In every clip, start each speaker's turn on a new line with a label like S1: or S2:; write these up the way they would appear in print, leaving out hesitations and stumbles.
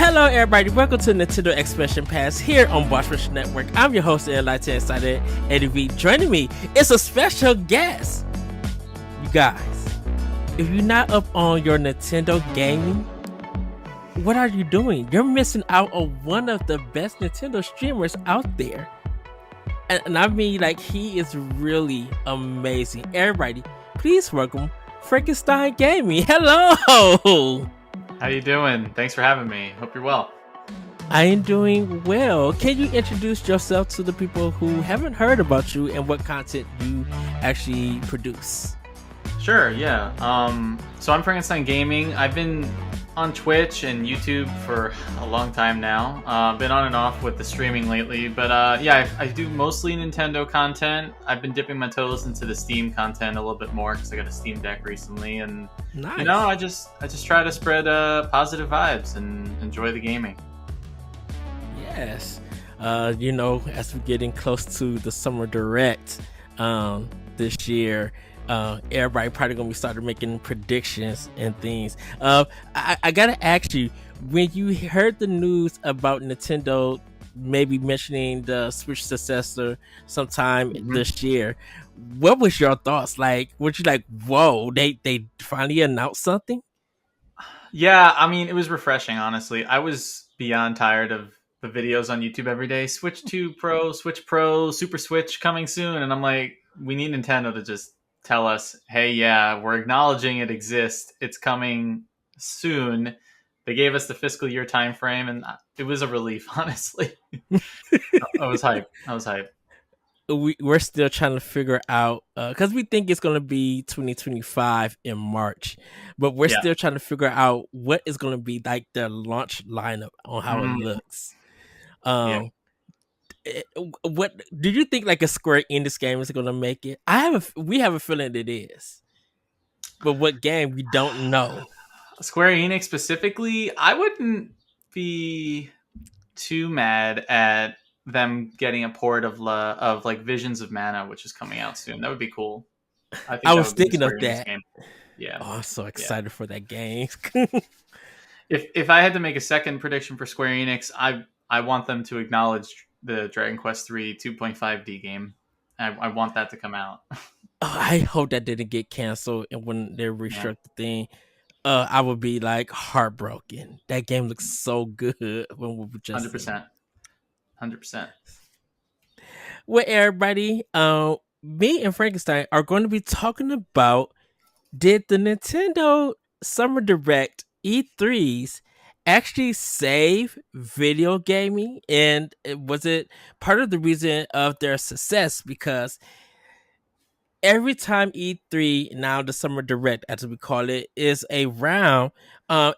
S1: Hello, everybody. Welcome to Nintendo Expansion Pass here on Watchfish Network. I'm your host, and Lighten Excited Eddie V. Joining me is a special guest. You guys, if you're not up on your Nintendo gaming, what are you doing? You're missing out on one of the best Nintendo streamers out there. And I mean, like, he is really amazing. Everybody, please welcome Frankenstein Gaming. Hello!
S2: How you doing? Thanks for having me. Hope you're well.
S1: I am doing well. Can you introduce yourself to the people who haven't heard about you and what content you actually produce?
S2: Sure, yeah. So I'm Frankenstein Gaming. I've been on Twitch and YouTube for a long time now. Been on and off with the streaming lately, but yeah, I do mostly Nintendo content. I've been dipping my toes into the Steam content a little bit more because I got a Steam Deck recently, and
S1: nice.
S2: You know, I just try to spread positive vibes and enjoy the gaming.
S1: Yes. You know, as we're getting close to the Summer Direct this year, everybody probably gonna be starting making predictions and things. I gotta ask you, when you heard the news about Nintendo maybe mentioning the Switch successor sometime this year, what was your thoughts? Like, were you like, whoa, they finally announced something?
S2: Yeah, I mean, it was refreshing, honestly. I was beyond tired of the videos on YouTube every day. Switch 2 Pro, Switch Pro, Super Switch coming soon. And I'm like, we need Nintendo to just tell us, hey, yeah, we're acknowledging it exists. It's coming soon. They gave us the fiscal year time frame, and it was a relief, honestly. I was hyped.
S1: We're still trying to figure out, because we think it's going to be 2025 in March, but we're still trying to figure out what is going to be like the launch lineup on how it looks. What do you think, like, a Square Enix game is going to make it? We have a feeling it is, but what game, we don't know.
S2: Square Enix specifically, I wouldn't be too mad at them getting a port of like Visions of Mana, which is coming out soon. That would be cool.
S1: I was thinking of that.
S2: Game. Yeah.
S1: Oh, I'm so excited for that game.
S2: If I had to make a second prediction for Square Enix, I want them to acknowledge the Dragon Quest 3 2.5D game. I want that to come out.
S1: I hope that didn't get canceled, and when they restructured the thing, I would be like heartbroken. That game looks so good when we were just
S2: 100%.
S1: Well, everybody, me and Frankenstein are going to be talking about, did the Nintendo Summer Direct E3s actually save video gaming, and was it part of the reason of their success? Because every time E3, now the Summer Direct, as we call it, is around,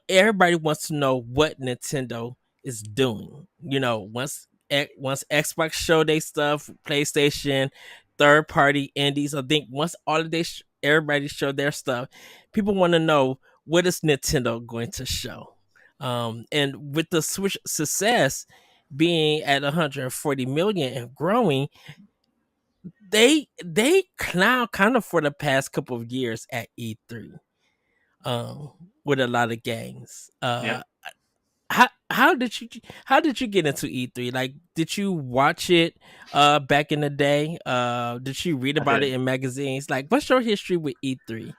S1: everybody wants to know what Nintendo is doing. You know, once Xbox show their stuff, PlayStation, third party indies, I think once all of everybody show their stuff, people want to know, what is Nintendo going to show? And with the Switch success being at 140 million and growing, they clown kind of for the past couple of years at E3, with a lot of games. How did you get into E3? Like, did you watch it back in the day? Did you read about it in magazines? Like, what's your history with E3?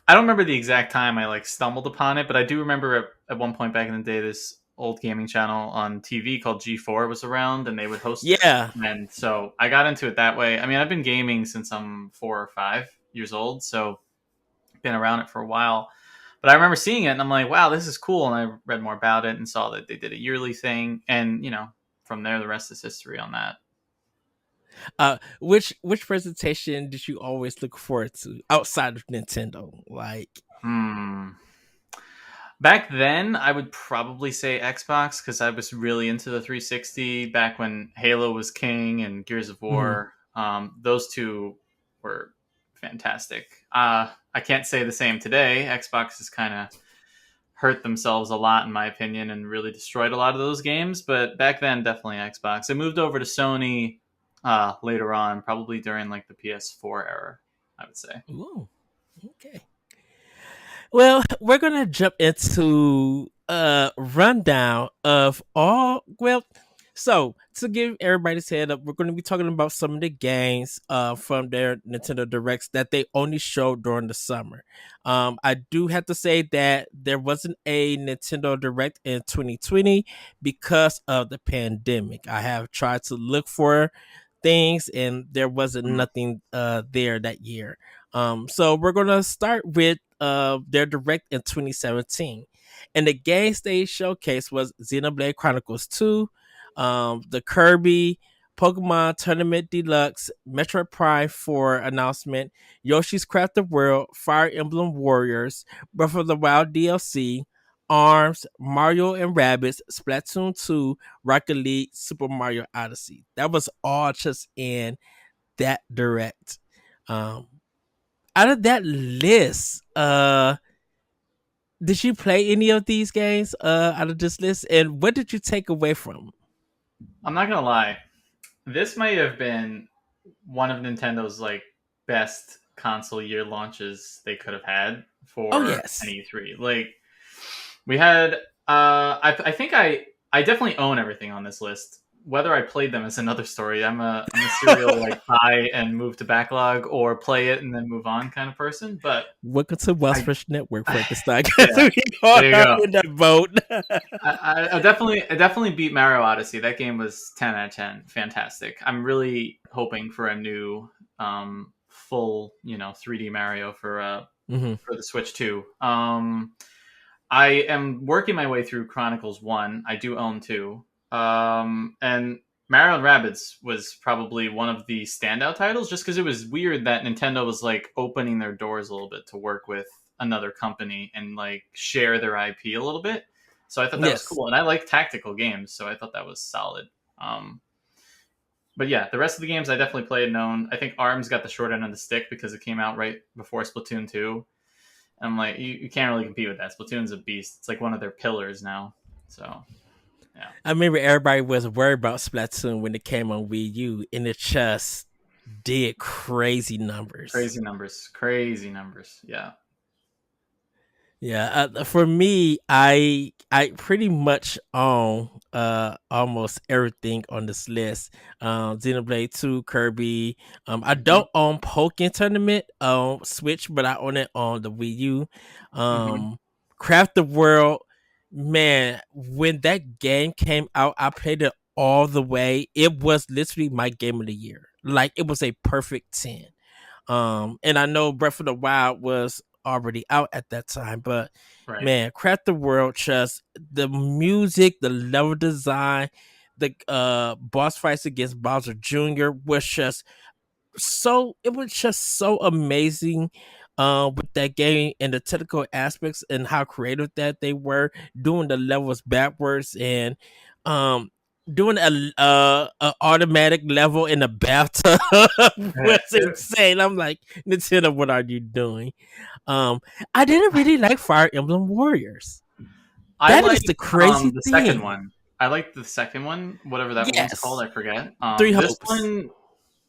S2: I don't remember the exact time I stumbled upon it, but I do remember at one point back in the day, this old gaming channel on TV called G4 was around, and they would host it. And so I got into it that way. I mean, I've been gaming since I'm 4 or 5 years old, so I've been around it for a while. But I remember seeing it, and I'm like, wow, this is cool. And I read more about it and saw that they did a yearly thing. And, you know, from there, the rest is history on that.
S1: Which presentation did you always look forward to outside of Nintendo? Like,
S2: back then, I would probably say Xbox, because I was really into the 360 back when Halo was king and Gears of War. Those two were fantastic. I can't say the same today. Xbox has kind of hurt themselves a lot, in my opinion, and really destroyed a lot of those games. But back then, definitely Xbox. I moved over to Sony later on, probably during like the PS4 era, I would say.
S1: Ooh, okay. Well, we're gonna jump into rundown of all. Well, so to give everybody's head up, we're going to be talking about some of the games from their Nintendo Directs that they only showed during the summer. I do have to say that there wasn't a Nintendo Direct in 2020 because of the pandemic. I have tried to look for things and there wasn't
S2: Mm.
S1: nothing there that year. So we're gonna start with their direct in 2017. And the games they showcased was Xenoblade Chronicles 2, the Kirby, Pokemon Tournament Deluxe, Metroid Prime 4 announcement, Yoshi's Crafted World, Fire Emblem Warriors, Breath of the Wild DLC, ARMS, Mario and Rabbids, Splatoon 2, Rocket League, Super Mario Odyssey. That was all just in that direct. Um, Out of that list, did you play any of these games out of this list, and what did you take away from?
S2: I'm not gonna lie. This might have been one of Nintendo's like best console year launches they could have had
S1: Oh
S2: for an
S1: yes,
S2: E3. Like we had, I think I definitely own everything on this list. Whether I played them is another story. I'm a serial like buy and move to backlog or play it and then move on kind of person. But
S1: welcome to West
S2: I,
S1: Fresh Network, Frankenstein.
S2: yeah,
S1: We all
S2: there you
S1: are
S2: go.
S1: in that boat.
S2: I definitely beat Mario Odyssey. That game was 10 out of 10, fantastic. I'm really hoping for a new full 3D Mario
S1: Hmm.
S2: for the Switch 2. I am working my way through Chronicles 1. I do own 2. And Mario and Rabbids was probably one of the standout titles just because it was weird that Nintendo was like opening their doors a little bit to work with another company and like share their IP a little bit. So I thought that was
S1: Yes.
S2: cool. And I like tactical games, so I thought that was solid. Um, but yeah, the rest of the games I definitely played and owned. I think ARMS got the short end of the stick because it came out right before Splatoon 2. I'm like, you can't really compete with that. Splatoon's a beast. It's like one of their pillars now. So yeah,
S1: I remember everybody was worried about Splatoon when it came on Wii U, and it just did crazy numbers.
S2: crazy numbers, crazy numbers. Yeah.
S1: Yeah, for me, I pretty much own almost everything on this list. Xenoblade 2, Kirby. I
S2: Mm-hmm.
S1: don't own Pokken Tournament on Switch, but I own it on the Wii U.
S2: Mm-hmm.
S1: Craft the World, man, when that game came out, I played it all the way. It was literally my game of the year. Like it was a perfect 10. And I know Breath of the Wild was already out at that time, but
S2: Right.
S1: man, Craft the World just the music, the level design, the boss fights against Bowser Jr. was just it was just so amazing with that game and the technical aspects and how creative that they were doing the levels backwards and um doing a automatic level in the bathtub was insane. I'm like, Nintendo, what are you doing? um I didn't really like Fire Emblem Warriors.
S2: I
S1: That is
S2: liked
S1: the crazy
S2: the second
S1: thing.
S2: one. I liked the second one, whatever that one's called.
S1: Yes,
S2: I forget.
S1: Three
S2: This
S1: Hopes.
S2: one,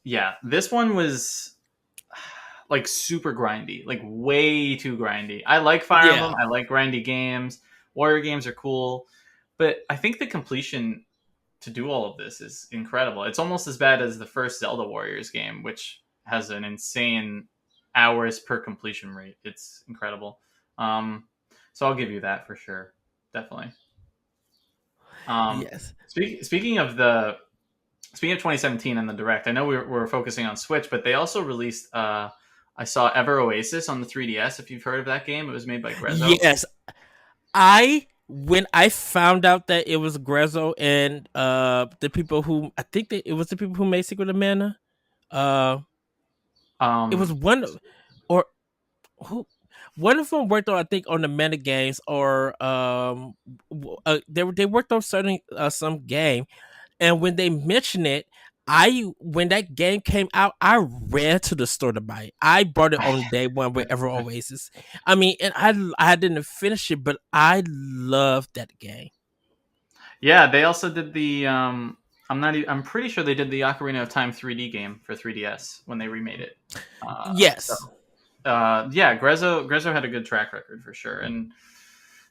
S2: yeah, this one was like super grindy, like way too grindy. I like Fire
S1: Yeah.
S2: Emblem. I like grindy games. Warrior games are cool, but I think the completion to do all of this is incredible. It's almost as bad as the first Zelda Warriors game, which has an insane hours per completion rate. It's incredible. Um, so I'll give you that for sure, definitely. Um,
S1: Yes.
S2: speaking of the speaking of 2017 and the direct, I know we're focusing on Switch, but they also released. I saw Ever Oasis on the 3DS. If you've heard of that game, it was made by Grezzo.
S1: Yes, I when I found out that it was Grezzo and the people who I think that it was the people who made Secret of Mana. Uh it was
S2: Um,
S1: one or who one of them worked on I think on the meta games or they worked on certain some game and when they mentioned it, I when that game came out, I ran to the store to buy it. I bought it on day one with Ever Oasis. I mean, and I didn't finish it, but I loved that game.
S2: yeah, they also did the. I'm pretty sure they did the Ocarina of Time 3D game for 3DS when they remade it. Uh, so
S1: Yes.
S2: yeah, Grezzo had a good track record for sure, and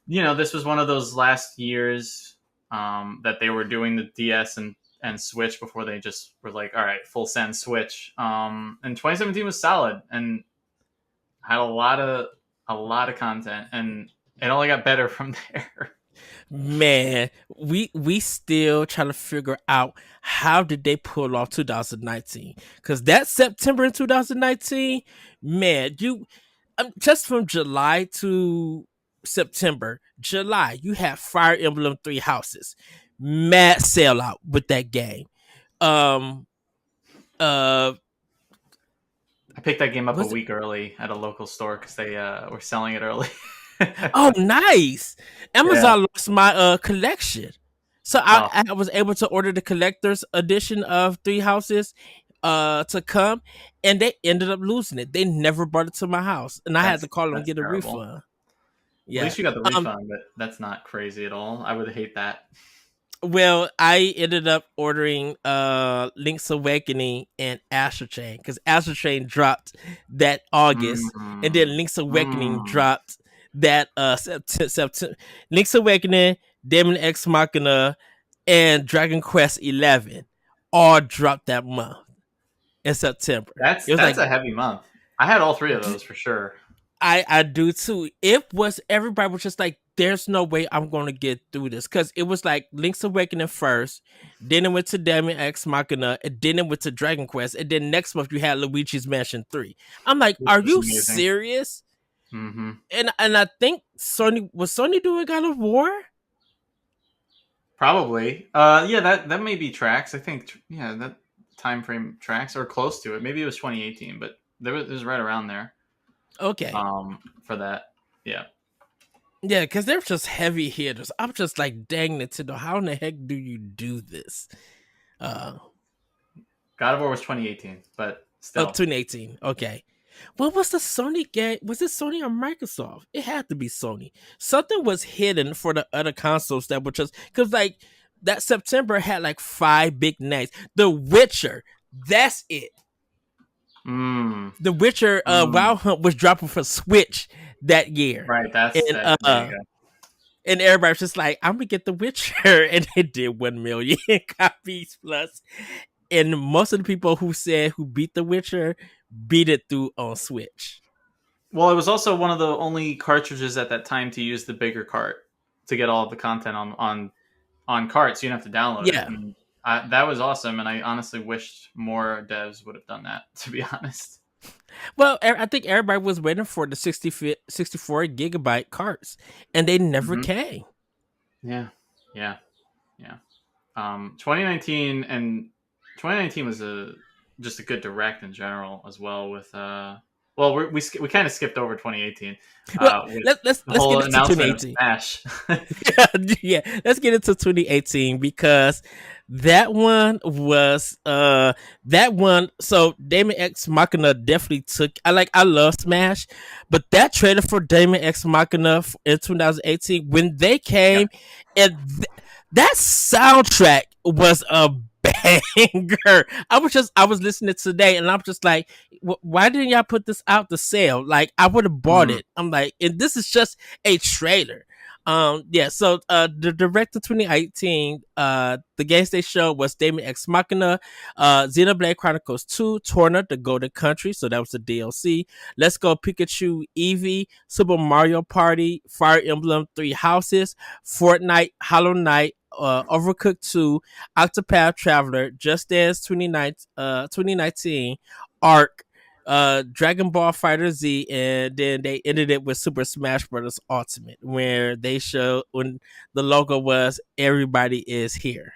S2: this was one of those last years that they were doing the DS and Switch before they just were like, all right, full send Switch. And 2017 was solid and had a lot of content, and it only got better from there.
S1: Man, we still trying to figure out how did they pull off 2019, because that September in 2019, man, you just from July to September, July, you have Fire Emblem Three Houses, mad sellout with that game. Um, uh,
S2: I picked that game up a
S1: was it?
S2: week early at a local store because they were selling it early.
S1: Oh, nice.
S2: Yeah.
S1: Amazon lost my collection, so
S2: Oh,
S1: I was able to order the collector's edition of Three Houses to come, and they ended up losing it. They never brought it to my house, and I had to
S2: that's
S1: call them and
S2: that's
S1: get a
S2: terrible.
S1: refund.
S2: At
S1: Yeah.
S2: least you got the
S1: Um,
S2: refund, but that's not crazy at all. I would hate that.
S1: Well, I ended up ordering Link's Awakening and Astral Chain, because Astral Chain dropped that August, and then
S2: Mm,
S1: Link's Awakening
S2: mm.
S1: dropped that September. Link's Awakening, Demon X Machina, and Dragon Quest 11 all dropped that month in September.
S2: That's
S1: It was
S2: that's
S1: like
S2: a heavy month. I had all three of those for sure.
S1: I do too. It was everybody was just like, "There's no way I'm going to get through this," because it was like Link's Awakening first, then it went to Demon X Machina, and then it went to Dragon Quest, and then next month you had Luigi's Mansion 3. I'm like,
S2: Which
S1: "Are
S2: was
S1: you
S2: amazing.
S1: serious?"
S2: Hmm.
S1: And I think Sony doing God of War.
S2: Probably. Yeah, that maybe tracks. I think yeah, that time frame tracks or close to it. Maybe it was 2018, but it was right around there.
S1: Okay,
S2: For that. Yeah.
S1: yeah, because they're just heavy hitters. I'm just like, dang Nintendo, how in the heck do you do this? Uh,
S2: God of War was 2018, but
S1: oh,
S2: still.
S1: 2018. Okay. What was the Sony game? Was it Sony or Microsoft? It had to be Sony. Something was hidden for the other consoles that were just because like that September had like five big names. The Witcher, that's it.
S2: Mm,
S1: The Witcher
S2: mm.
S1: Wild Hunt was dropping for Switch that year.
S2: Right. That's
S1: And
S2: that. There you go.
S1: and everybody's just like, I'm gonna get the Witcher, and it did 1 million copies plus. And most of the people who beat the Witcher beat it through on Switch.
S2: Well, it was also one of the only cartridges at that time to use the bigger cart to get all of the content on carts. You didn't have to download it,
S1: Yeah.
S2: and that was awesome. And I honestly wished more devs would have done that. To be honest.
S1: Well, I think everybody was waiting for the 64 gigabyte carts, and they never
S2: Hmm.
S1: came.
S2: Yeah. Yeah. Yeah. 2019 and 2019 was just a good direct in general as well. With well, we kind of skipped over 2018
S1: Well,
S2: with the
S1: let's
S2: whole
S1: get into
S2: announcement of
S1: 2018.
S2: Smash.
S1: Yeah, let's get into 2018, because that one. So Damon X Machina definitely took. I love Smash, but that trailer for Damon X Machina in 2018, when they
S2: Yeah.
S1: came, and that soundtrack was a banger. I was listening today, and I'm just like, why didn't y'all put this out to sale? Like, I would have bought
S2: Mm,
S1: it. I'm like, and this is just a trailer. Yeah, so the director 2018, the games they showed was Damon X Machina, Xenoblade Chronicles 2, Torna, the Golden Country, so that was the DLC. Let's Go Pikachu Eevee, Super Mario Party, Fire Emblem Three Houses, Fortnite, Hollow Knight, Overcooked 2, Octopath Traveler, Just Dance 2019, Arc, Dragon Ball Fighter Z, and then they ended it with Super Smash Bros. Ultimate, where they show when the logo was "Everybody is here."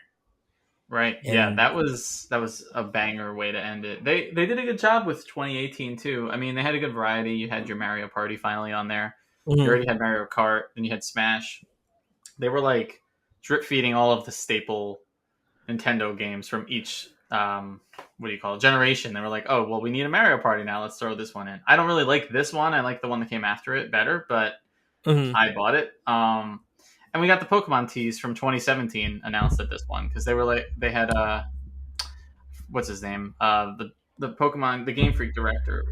S2: right. Yeah,
S1: And
S2: that was a banger way to end it. They did a good job with 2018 too. I mean, they had a good variety. You had your Mario Party finally on there. You
S1: mhm.
S2: already had Mario Kart, and you had Smash. They were like drip feeding all of the staple Nintendo games from each what do you call it, generation. They were like, oh well, we need a Mario Party now. Let's throw this one in. I don't really like this one. I like the one that came after it better, but
S1: Mhm.
S2: I bought it. And we got the Pokemon tease from 2017 announced at this one because they were like they had what's his name the Pokemon the Game Freak director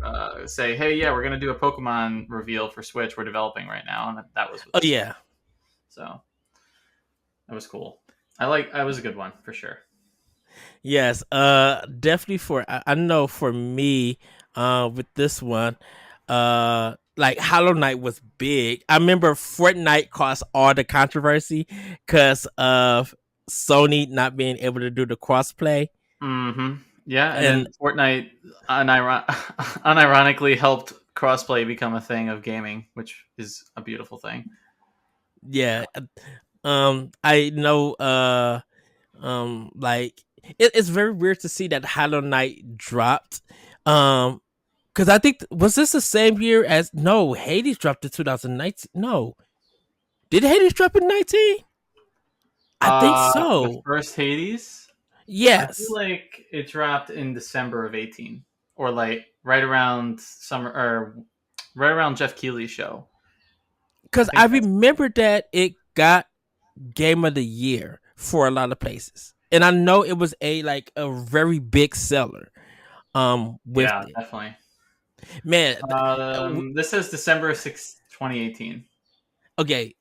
S2: say, hey, yeah, we're gonna do a Pokemon reveal for Switch. We're developing right now, and that was with
S1: Oh
S2: this one.
S1: yeah.
S2: So that was cool. I was a good one for sure.
S1: Yes, definitely for I know for me, with this one, like Hollow Knight was big. I remember Fortnite caused all the controversy because of Sony not being able to do the crossplay,
S2: Mm-hmm. Yeah, and
S1: and
S2: then Fortnite unironically helped crossplay become a thing of gaming, which is a beautiful thing.
S1: yeah, I know, like it's very weird to see that Hollow Knight dropped, because I think was this the same year as no Hades dropped in 2019? No, did Hades drop in 19? I think
S2: The
S1: so.
S2: first Hades, I feel
S1: Yes,
S2: like it dropped in December of 18, or like right around summer, or right around Jeff Keighley's show. I
S1: because I
S2: think that's
S1: remember that it got Game of the Year for a lot of places, and I know it was a very big seller. With
S2: yeah,
S1: it,
S2: definitely.
S1: man.
S2: This says December 6th, 2018.
S1: Okay,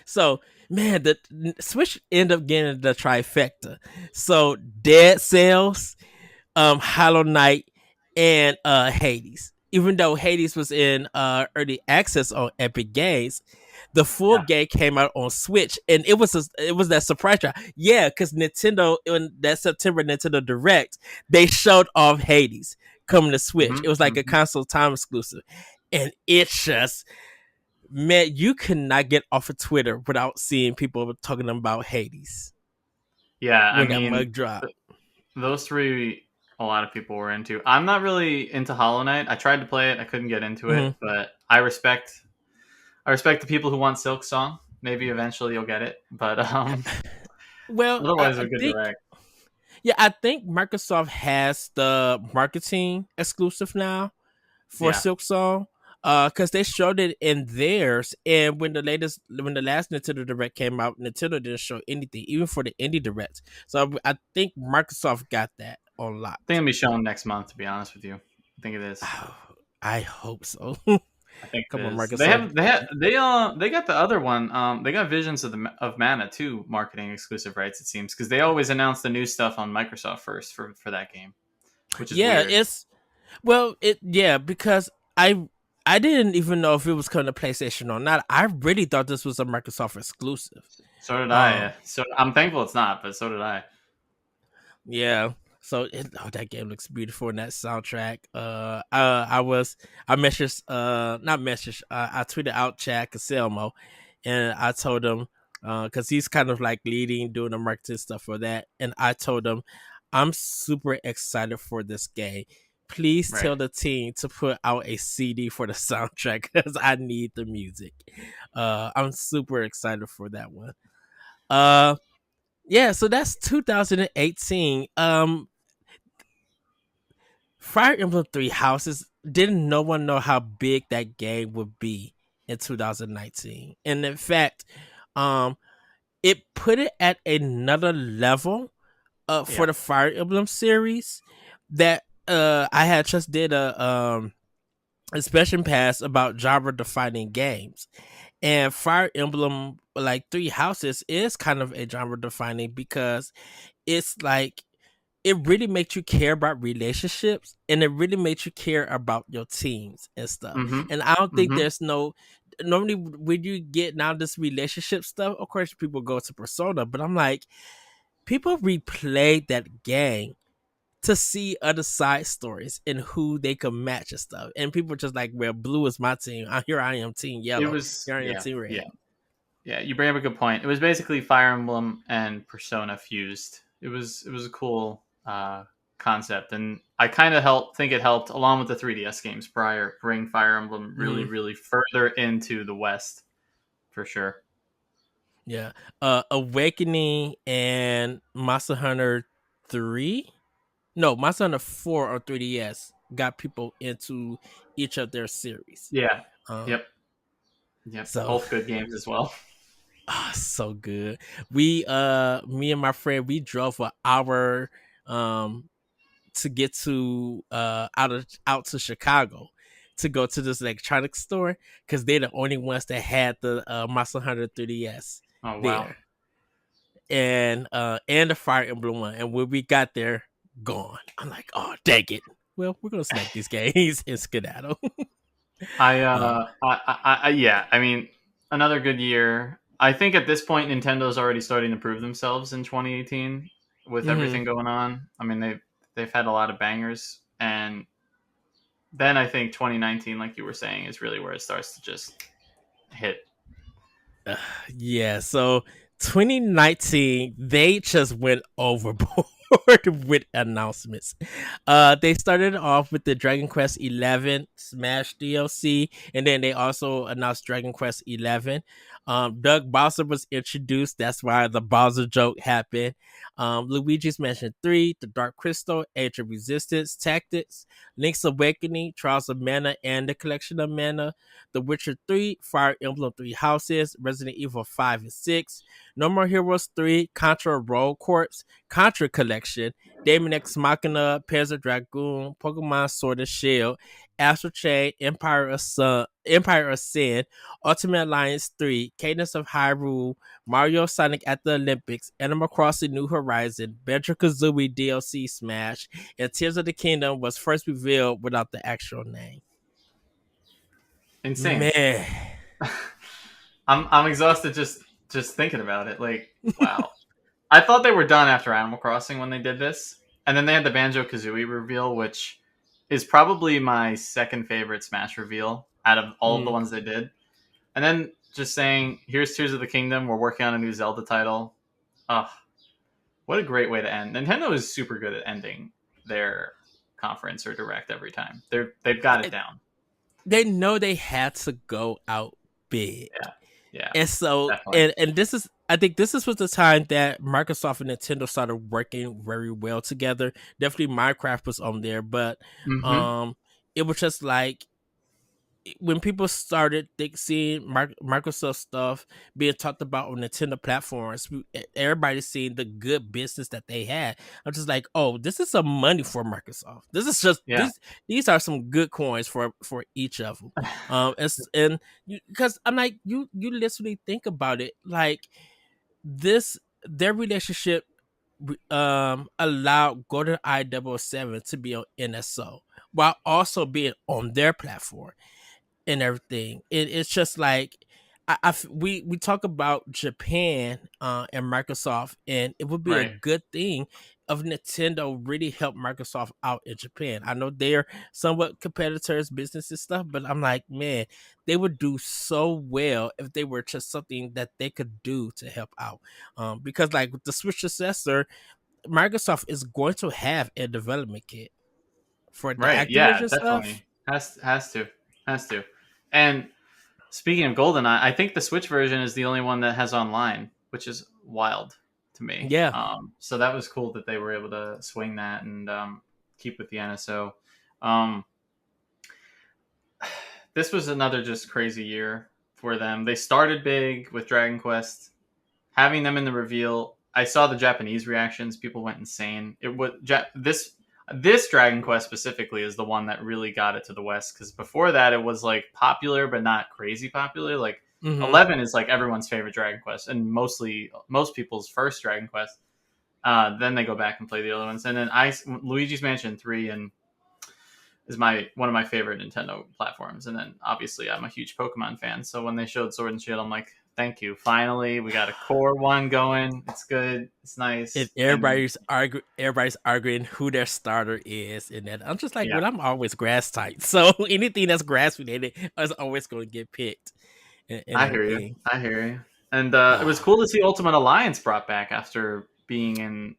S1: so man, the Switch ended up getting the trifecta. So Dead Cells, Hollow Knight, and Hades. Even though Hades was in early access on Epic Games, the full
S2: Yeah.
S1: game came out on Switch, and it was that surprise drop. Yeah, because Nintendo in that September Nintendo Direct, they showed off Hades coming to Switch.
S2: Hmm.
S1: It was like a
S2: Hmm.
S1: console time exclusive, and it just man, you cannot get off of Twitter without seeing people talking about Hades
S2: Yeah, I
S1: when that
S2: mean,
S1: mug dropped.
S2: those three, a lot of people were into. I'm not really into Hollow Knight. I tried to play it, I couldn't get into it,
S1: Mhm.
S2: but I respect the people who want Silk Song. Maybe eventually you'll get it, but
S1: Well,
S2: otherwise,
S1: I
S2: a good
S1: think
S2: direct.
S1: yeah, I think Microsoft has the marketing exclusive now for
S2: Yeah.
S1: Silk Song. Because they showed it in theirs, and when the last Nintendo Direct came out, Nintendo didn't show anything, even for the indie Direct. So I think Microsoft got that on
S2: I think
S1: locked.
S2: it'll be shown next month. To be honest with you, I think it is.
S1: I hope so.
S2: I think it
S1: Come on,
S2: is.
S1: Microsoft.
S2: They got the other one. They got Visions of Mana too, marketing exclusive rights. It seems because they always announce the new stuff on Microsoft first for that game, which is
S1: Yeah,
S2: weird.
S1: it's well, it yeah, because I didn't even know if it was coming to PlayStation or not. I really thought this was a Microsoft exclusive.
S2: So did I.
S1: Um,
S2: So I'm thankful it's not, but so did I.
S1: yeah. So that game looks beautiful in that soundtrack. I messaged not messaged I tweeted out Chad Caselmo, and I told him because he's kind of like leading doing the marketing stuff for that, and I told him I'm super excited for this game. Please
S2: Right.
S1: tell the team to put out a CD for the soundtrack because I need the music. I'm super excited for that one. Uh, yeah, so that's 2018. Fire Emblem Three Houses, didn't no one know how big that game would be in 2019, and in fact, um, it put it at another level for
S2: Yeah.
S1: the Fire Emblem series that I had just did a expression pass about genre defining games, and Fire Emblem like Three Houses is kind of a genre defining because it's like it really makes you care about relationships, and it really makes you care about your teams and stuff.
S2: Mm-hmm.
S1: And I don't think
S2: Mm-hmm.
S1: there's no normally when you get now this relationship stuff, of course people go to Persona, but I'm like, people replay that game to see other side stories and who they can match and stuff. And people are just like, well, blue is my team. Here I am, team
S2: It
S1: yellow.
S2: was
S1: Here I am,
S2: yeah,
S1: team
S2: yeah,
S1: red.
S2: yeah. You bring up a good point. It was basically Fire Emblem and Persona fused. It was a cool concept, and I kind of think it helped along with the 3DS games prior bring Fire Emblem really
S1: Mm-hmm.
S2: really further into the West for sure.
S1: Yeah. Awakening and Monster Hunter 3. No, Monster Hunter 4 or 3DS got people into each of their series.
S2: Yeah.
S1: Um,
S2: Yep. Yep.
S1: so
S2: Both good games as well.
S1: so good. We me and my friend we drove an hour to get to out to Chicago to go to this electronics store because they're the only ones that had the Monster Hunter 3DS.
S2: Oh wow.
S1: there, and the Fire Emblem one. And when we got there, gone. I'm like, oh dang it. Well, we're gonna snag these games and skedaddle. uh,
S2: Yeah. I mean, another good year. I think at this point, Nintendo's already starting to prove themselves in 2018 with
S1: hmm
S2: everything going on. I mean, they've had a lot of bangers, and then I think 2019, like you were saying, is really where it starts to just hit.
S1: yeah, so 2019, they just went overboard with announcements. They started off with the Dragon Quest 11 Smash DLC, and then they also announced Dragon Quest 11. Doug Bowser was introduced. That's why the Bowser joke happened. Luigi's Mansion 3, The Dark Crystal, Age of Resistance, Tactics, Link's Awakening, Trials of Mana, and the Collection of Mana, The Witcher 3, Fire Emblem 3 Houses, Resident Evil 5 and 6, No More Heroes 3, Contra Roll Corps, Contra Collection, Daemon X Machina, Panzer Dragoon, Pokemon Sword and Shield, Astral Chain, Empire of Sin, Ultimate Alliance 3, Cadence of Hyrule, Mario Sonic at the Olympics, Animal Crossing New Horizon, Banjo Kazooie DLC Smash, and Tears of the Kingdom was first revealed without the actual name.
S2: Insane.
S1: Man.
S2: I'm exhausted just thinking about it. Like, wow. I thought they were done after Animal Crossing when they did this, and then they had the Banjo Kazooie reveal, which is probably my second favorite Smash reveal out of all of the
S1: Mm.
S2: ones they did. And then just saying, "Here's Tears of the Kingdom. We're working on a new Zelda title." Oh, what a great way to end! Nintendo is super good at ending their conference or direct every time. They've got it down.
S1: They know they had to go out big.
S2: Yeah, yeah,
S1: And so
S2: definitely.
S1: and this is I think this is was the time that Microsoft and Nintendo started working very well together. Definitely Minecraft was on there, but
S2: Mm-hmm.
S1: um it was just like when people started seeing Microsoft stuff being talked about on Nintendo platforms, everybody's seeing the good business that they had. I'm just like, oh, this is some money for Microsoft. This is just
S2: Yeah,
S1: these are some good coins for each of them. And because I'm like, you literally think about it, like this their relationship allowed Golden I 007 to be on NSO while also being on their platform and everything. It's just like we talk about Japan and Microsoft, and it would be a
S2: right,
S1: good thing if Nintendo really helped Microsoft out in Japan. I know they're somewhat competitors, business and stuff, but I'm like, man, they would do so well if they were just something that they could do to help out. Because like with the Switch successor, Microsoft is going to have a development kit for the
S2: right. Yeah,
S1: Activision stuff.
S2: definitely has to. And speaking of GoldenEye, I think the Switch version is the only one that has online, which is wild to me.
S1: Yeah.
S2: So that was cool that they were able to swing that and keep with the NSO. Um, this was another just crazy year for them. They started big with Dragon Quest, having them in the reveal. I saw the Japanese reactions; people went insane. It was this Dragon Quest specifically is the one that really got it to the West, because before that it was like popular but not crazy popular. Like
S1: hmm
S2: 11 is like everyone's favorite Dragon Quest and mostly most people's first Dragon Quest. Then they go back and play the other ones, and then Luigi's Mansion 3 and is my one of my favorite Nintendo platforms. And then obviously I'm a huge Pokemon fan, so when they showed Sword and Shield, I'm like, thank you, finally we got a core one going. It's good, it's
S1: and
S2: nice, and
S1: everybody's arguing who their starter is, and then I'm just like,
S2: yeah,
S1: well, I'm always grass type, so anything that's grass related is always going to get picked and
S2: I hear you.
S1: everything.
S2: I hear you. And it was
S1: Uh,
S2: cool to see Ultimate Alliance brought back after being in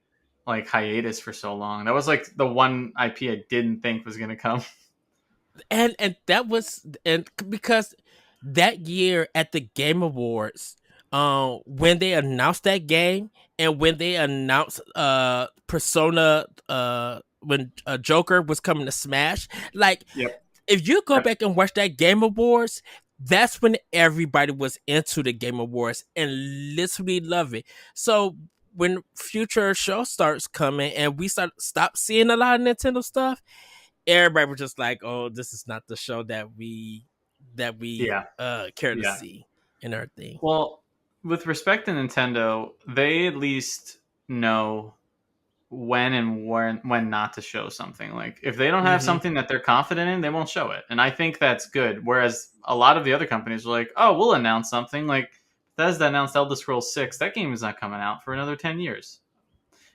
S2: like hiatus for so long. That was like the one IP I didn't think was gonna come.
S1: and that was and because that year at the Game Awards, when they announced that game and when they announced Persona, when Joker was coming to Smash, like
S2: Yep.
S1: if you go
S2: Yep.
S1: back and watch that Game Awards, that's when everybody was into the Game Awards and literally love it. So when future show starts coming and we stop seeing a lot of Nintendo stuff, everybody was just like, "Oh, this is not the show that we
S2: Yeah.
S1: care to
S2: Yeah.
S1: see," and everything.
S2: Well, with respect to Nintendo, they at least know when and when not to show something. Like if they don't have
S1: Mm-hmm.
S2: something that they're confident in, they won't show it. And I think that's good. Whereas a lot of the other companies are like, "Oh, we'll announce something." Like Bethesda announced Elder Scrolls 6. That game is not coming out for another 10 years.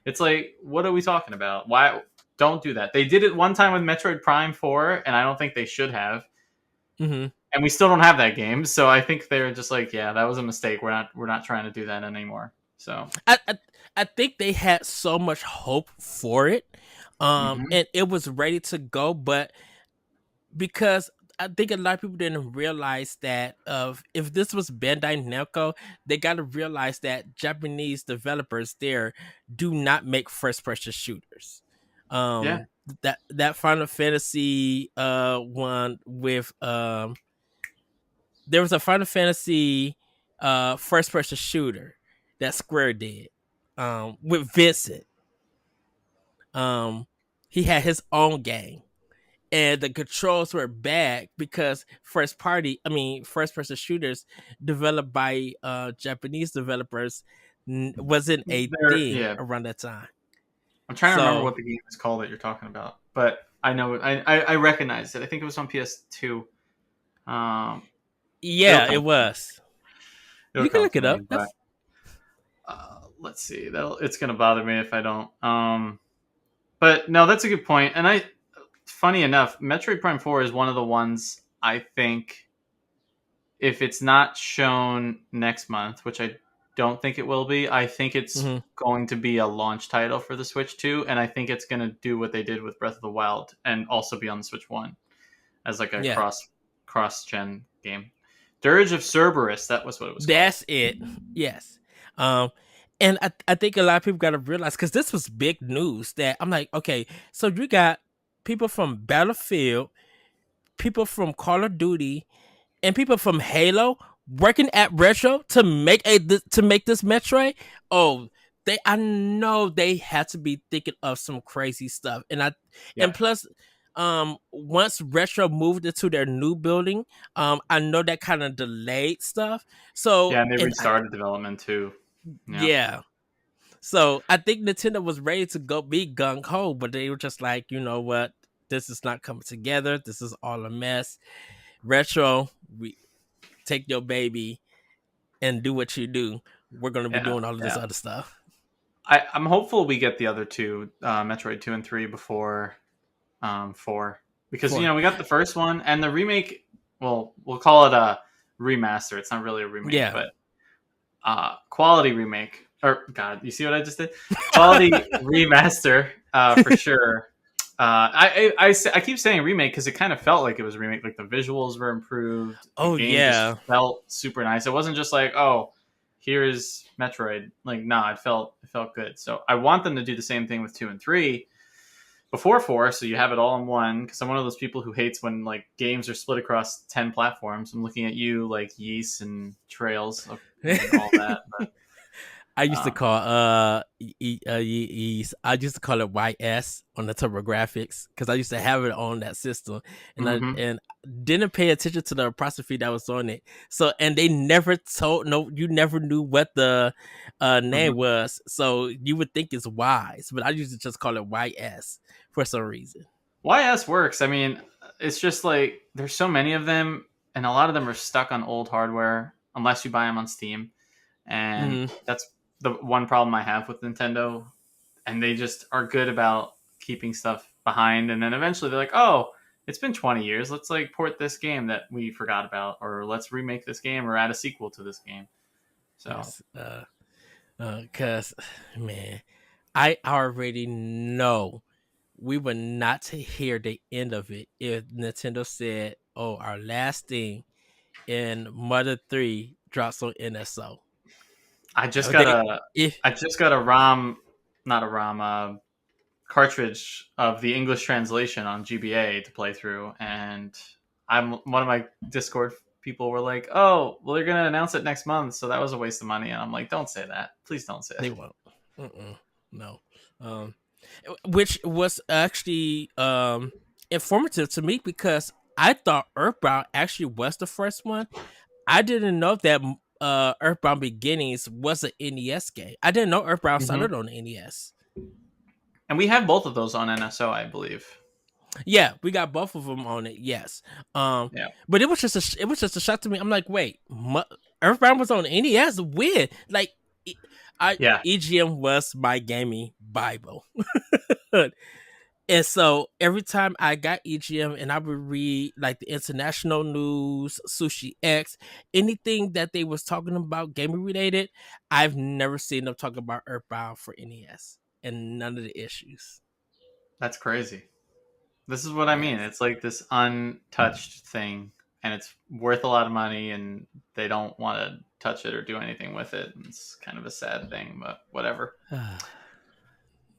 S2: It's like, what are we talking about? Why don't do that? They did it one time with Metroid Prime 4, and I don't think they should have.
S1: Mm-hmm.
S2: And we still don't have that game, so I think they're just like, yeah, that was a mistake. We're not trying to do that anymore. So,
S1: I, I I think they had so much hope for it,
S2: hmm
S1: and it was ready to go, but because I think a lot of people didn't realize that if this was Bandai Namco, they got to realize that Japanese developers there do not make first person shooters.
S2: yeah,
S1: That Final Fantasy one with there was a Final Fantasy first person shooter that Square did with Vincent. Um, he had his own game and the controls were bad because first person shooters developed by Japanese developers wasn't a
S2: there.
S1: thing
S2: Yeah,
S1: around that time.
S2: I'm trying to remember
S1: So
S2: what the game is called that you're talking about, but I know I recognize it. I think it was on PS2. Um, it'll
S1: yeah,
S2: come
S1: it
S2: to me.
S1: was.
S2: It'll
S1: You can
S2: come
S1: look
S2: to
S1: it
S2: me,
S1: up.
S2: but
S1: That's
S2: let's see. It's gonna bother me if I don't. But no, that's a good point. And funny enough, Metroid Prime 4 is one of the ones I think if it's not shown next month, which I don't think it will be, I think it's
S1: hmm
S2: going to be a launch title for the Switch 2, and I think it's going to do what they did with Breath of the Wild and also be on the Switch 1 as like a
S1: yeah,
S2: cross gen game. Dirge of Cerberus, that was what it was called.
S1: that's it. Yes. Um, and I think a lot of people got to realize because this was big news that I'm like, okay, so you got people from Battlefield, people from Call of Duty, and people from Halo working at Retro to make this Metroid. Oh, I know they had to be thinking of some crazy stuff,
S2: Yeah.
S1: and plus, once Retro moved into their new building, I know that kind of delayed stuff. So
S2: Yeah, and they
S1: and I,
S2: restarted development too. Yeah.
S1: yeah. So I think Nintendo was ready to go be gung ho, but they were just like, you know what, this is not coming together. This is all a mess. Retro, we take your baby and do what you do. We're going to be
S2: Yeah.
S1: doing all of this
S2: Yeah.
S1: other stuff.
S2: I'm hopeful we get the other two, Metroid 2 and 3 before 4, because
S1: For
S2: we got the first one and the remake. Well, we'll call it a remaster. It's not really a remake,
S1: yeah,
S2: but quality remake. Or God, you see what I just did? Quality remaster for sure. I keep saying remake because it kind of felt like it was a remake. Like the visuals were improved, the
S1: oh
S2: game just
S1: yeah,
S2: felt super nice. It wasn't just like, oh, here's Metroid. Like, nah, it felt good. So I want them to do the same thing with 2 and 3 before 4, so you have it all in one. Because I'm one of those people who hates when like games are split across 10 platforms. I'm looking at you like Yeast and Trails and all that. But
S1: I used to
S2: um,
S1: call I used to call it YS on the TurboGrafx because I used to have it on that system, and I
S2: mhm,
S1: and didn't pay attention to the apostrophe that was on it. So and they never told no, you never knew what the
S2: mhm.
S1: name was, so you would think it's Wise, but I used to just call it YS for some reason.
S2: YS works. I mean, it's just like there's so many of them, and a lot of them are stuck on old hardware unless you buy them on Steam, and
S1: Hmm
S2: that's the one problem I have with Nintendo. And they just are good about keeping stuff behind, and then eventually they're like, oh, it's been 20 years, let's like port this game that we forgot about, or let's remake this game or add a sequel to this game. So
S1: Yes, cause man, I already know we would not hear the end of it if Nintendo said, "Oh, our last thing in Mother 3 drops on NSO."
S2: i just got
S1: They
S2: a
S1: if
S2: I just got a rom not a rom cartridge of the English translation on GBA to play through, and I'm one of my Discord people were like, oh, well, they're gonna announce it next month, so that was a waste of money. And I'm like, don't say that, please don't say
S1: they
S2: that.
S1: won't, no, um, which was actually informative to me because I thought Earthbound actually was the first one. I didn't know that Earthbound Beginnings was an NES game. I didn't know Earthbound
S2: Hmm.
S1: started on the NES.
S2: And we have both of those on NSO, I believe.
S1: Yeah, we got both of them on it. Yes,
S2: Yeah.
S1: but it was just a shock to me. I'm like, wait, Earthbound was on NES. Weird. Like, e- I
S2: Yeah,
S1: EGM was my gaming bible, and so every time I got EGM and I would read like the international news, Sushi X, anything that they was talking about gaming related, I've never seen them talk about Earthbound for NES and none of the issues.
S2: that's crazy. This is what I mean.
S1: Yes.
S2: It's like this untouched thing, and it's worth a lot of money, and they don't want to touch it or do anything with it. It's kind of a sad thing, but whatever.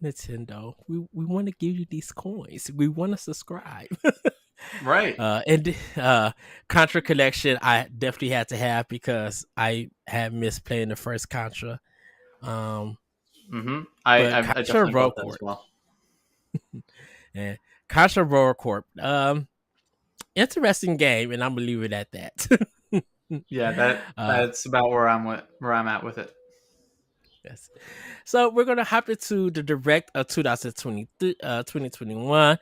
S1: Nintendo, we want to give you these coins. We want to subscribe.
S2: Right.
S1: And Contra Collection, I definitely had to have because I had missed playing the first Contra. Um,
S2: Mm-hmm. I,
S1: but
S2: I I
S1: Contra
S2: definitely
S1: Roll
S2: bought that as
S1: Corp
S2: well.
S1: and Contra Roll Corp, interesting game, and I'm gonna leave it at that.
S2: Yeah, that
S1: uh,
S2: that's about where I'm at with it.
S1: yes. So we're gonna hop into the direct of 2023, 2021.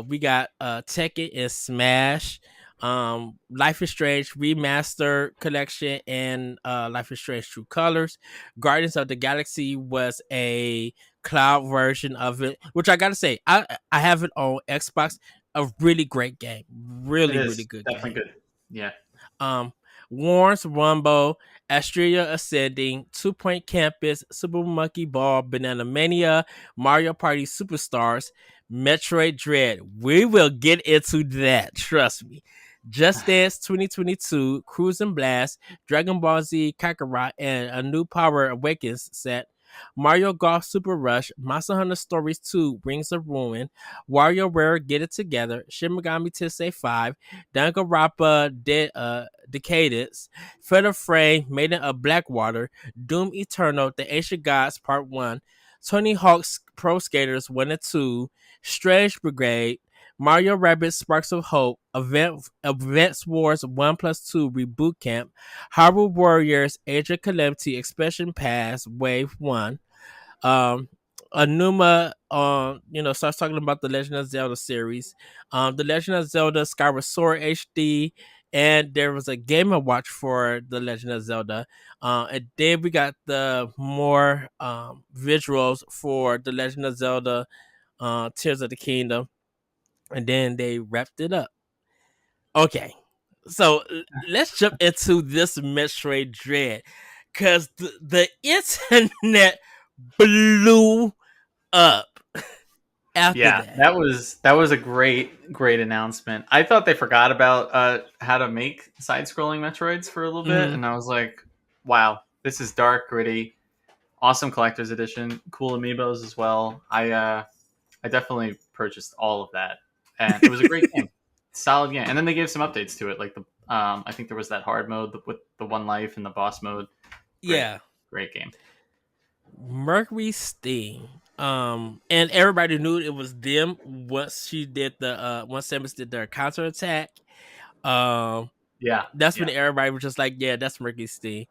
S1: We got Tekken and Smash, Life is Strange remaster collection, and Life is Strange True Colors. Guardians of the Galaxy was a cloud version of it, which I gotta say, I have it on Xbox. A really great game,
S2: It
S1: really
S2: is
S1: good
S2: definitely
S1: game.
S2: good. Yeah.
S1: um, Warren's Rumble, Astria Ascending, Two Point Campus, Super Monkey Ball, Banana Mania, Mario Party Superstars, Metroid Dread. We will get into that, trust me. Just Dance 2022, Cruising Blast, Dragon Ball Z Kakarot, and a new Power Awakens set. Mario Golf Super Rush, Monster Hunter Stories 2, Rings of Ruin, WarioWare Get It Together, Shin Megami Tensei 5, Danganronpa Decadence, Fatal Frame, Maiden of Blackwater, Doom Eternal, The Ancient Gods Part 1, Tony Hawk's Pro Skaters 1 and 2, Strange Brigade, Mario Rabbit Sparks of Hope, Advance Wars 1 plus 2 Reboot Camp, Hyrule Warriors Age of Calamity Expansion Pass Wave 1, um Anuma starts talking about the Legend of Zelda series, the Legend of Zelda Skyward Sword HD, and there was a Game and Watch for the Legend of Zelda, and then we got the more visuals for the Legend of Zelda, Tears of the Kingdom, and then they wrapped it up. Okay, so let's jump into this Metroid Dread, because the internet blew up after
S2: Yeah,
S1: that.
S2: that was a great announcement. I thought they forgot about how to make side scrolling Metroids for a little bit,
S1: Hmm.
S2: and I was like, wow, this is dark, gritty, awesome collector's edition, cool amiibos as well. I definitely purchased all of that, and it was a great game, solid game. And then they gave some updates to it, like the I think there was that hard mode with the one life and the boss mode. Great,
S1: Yeah,
S2: great game.
S1: Mercury Steam. And everybody knew it was them once she did the once Samus did their counterattack. Um,
S2: Yeah,
S1: that's when
S2: yeah,
S1: everybody was just like, yeah, that's Mercury Steam.